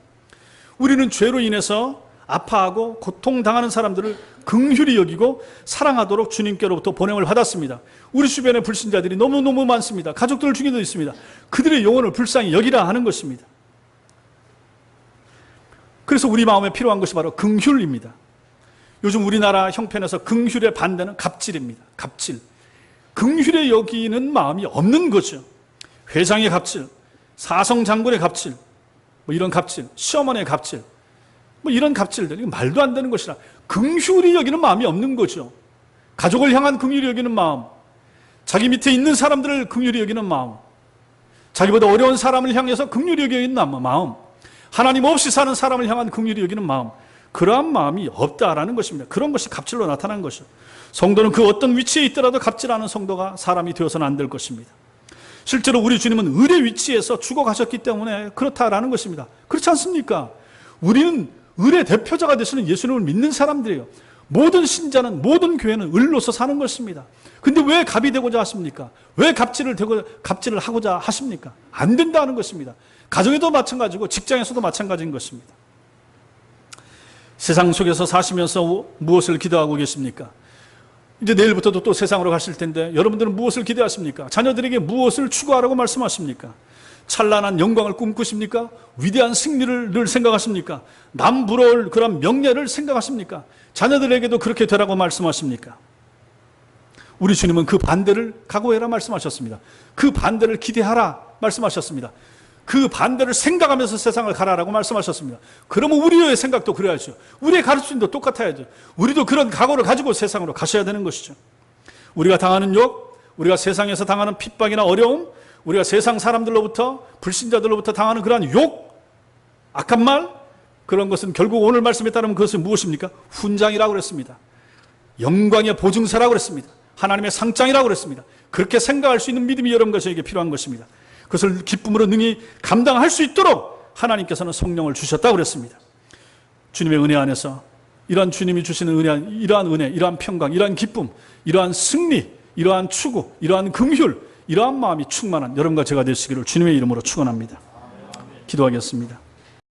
우리는 죄로 인해서 아파하고 고통당하는 사람들을 긍휼히 여기고 사랑하도록 주님께로부터 보냄을 받았습니다. 우리 주변에 불신자들이 너무너무 많습니다. 가족들 중에도 있습니다. 그들의 영혼을 불쌍히 여기라 하는 것입니다. 그래서 우리 마음에 필요한 것이 바로 긍휼입니다. 요즘 우리나라 형편에서 긍휼의 반대는 갑질입니다. 갑질. 긍휼에 여기는 마음이 없는 거죠. 회장의 갑질, 사성장군의 갑질, 이런 갑질, 시어머니의 갑질, 이런 갑질들, 이거 말도 안 되는 것이라 긍휼히 여기는 마음이 없는 거죠. 가족을 향한 긍휼히 여기는 마음, 자기 밑에 있는 사람들을 긍휼히 여기는 마음, 자기보다 어려운 사람을 향해서 긍휼히 여기는 마음, 하나님 없이 사는 사람을 향한 긍휼히 여기는 마음, 그러한 마음이 없다라는 것입니다. 그런 것이 갑질로 나타난 것이죠. 성도는 그 어떤 위치에 있더라도 갑질하는 성도가 사람이 되어서는 안 될 것입니다. 실제로 우리 주님은 을의 위치에서 죽어가셨기 때문에 그렇다라는 것입니다. 그렇지 않습니까? 우리는 을의 대표자가 되시는 예수님을 믿는 사람들이에요. 모든 신자는, 모든 교회는 을로서 사는 것입니다. 근데 왜 갑이 되고자 하십니까? 왜 갑질을 하고자 하십니까? 안 된다는 것입니다. 가정에도 마찬가지고 직장에서도 마찬가지인 것입니다. 세상 속에서 사시면서 무엇을 기도하고 계십니까? 이제 내일부터도 또 세상으로 가실 텐데 여러분들은 무엇을 기대하십니까? 자녀들에게 무엇을 추구하라고 말씀하십니까? 찬란한 영광을 꿈꾸십니까? 위대한 승리를 늘 생각하십니까? 남 부러울 그런 명예를 생각하십니까? 자녀들에게도 그렇게 되라고 말씀하십니까? 우리 주님은 그 반대를 각오해라 말씀하셨습니다. 그 반대를 기대하라 말씀하셨습니다. 그 반대를 생각하면서 세상을 가라라고 말씀하셨습니다. 그러면 우리의 생각도 그래야죠. 우리의 가르침도 똑같아야죠. 우리도 그런 각오를 가지고 세상으로 가셔야 되는 것이죠. 우리가 당하는 욕, 우리가 세상에서 당하는 핍박이나 어려움, 우리가 세상 사람들로부터, 불신자들로부터 당하는 그러한 욕, 악한 말, 그런 것은 결국 오늘 말씀에 따르면 그것은 무엇입니까? 훈장이라고 그랬습니다. 영광의 보증서라고 그랬습니다. 하나님의 상장이라고 그랬습니다. 그렇게 생각할 수 있는 믿음이 여러분과 저에게 필요한 것입니다. 그것을 기쁨으로 능히 감당할 수 있도록 하나님께서는 성령을 주셨다고 그랬습니다. 주님의 은혜 안에서 이러한 주님이 주시는 이러한 은혜, 이러한 평강, 이러한 기쁨, 이러한 승리, 이러한 추구, 이러한 긍휼, 이러한 마음이 충만한 여러분과 제가 되시기를 주님의 이름으로 축원합니다. 기도하겠습니다.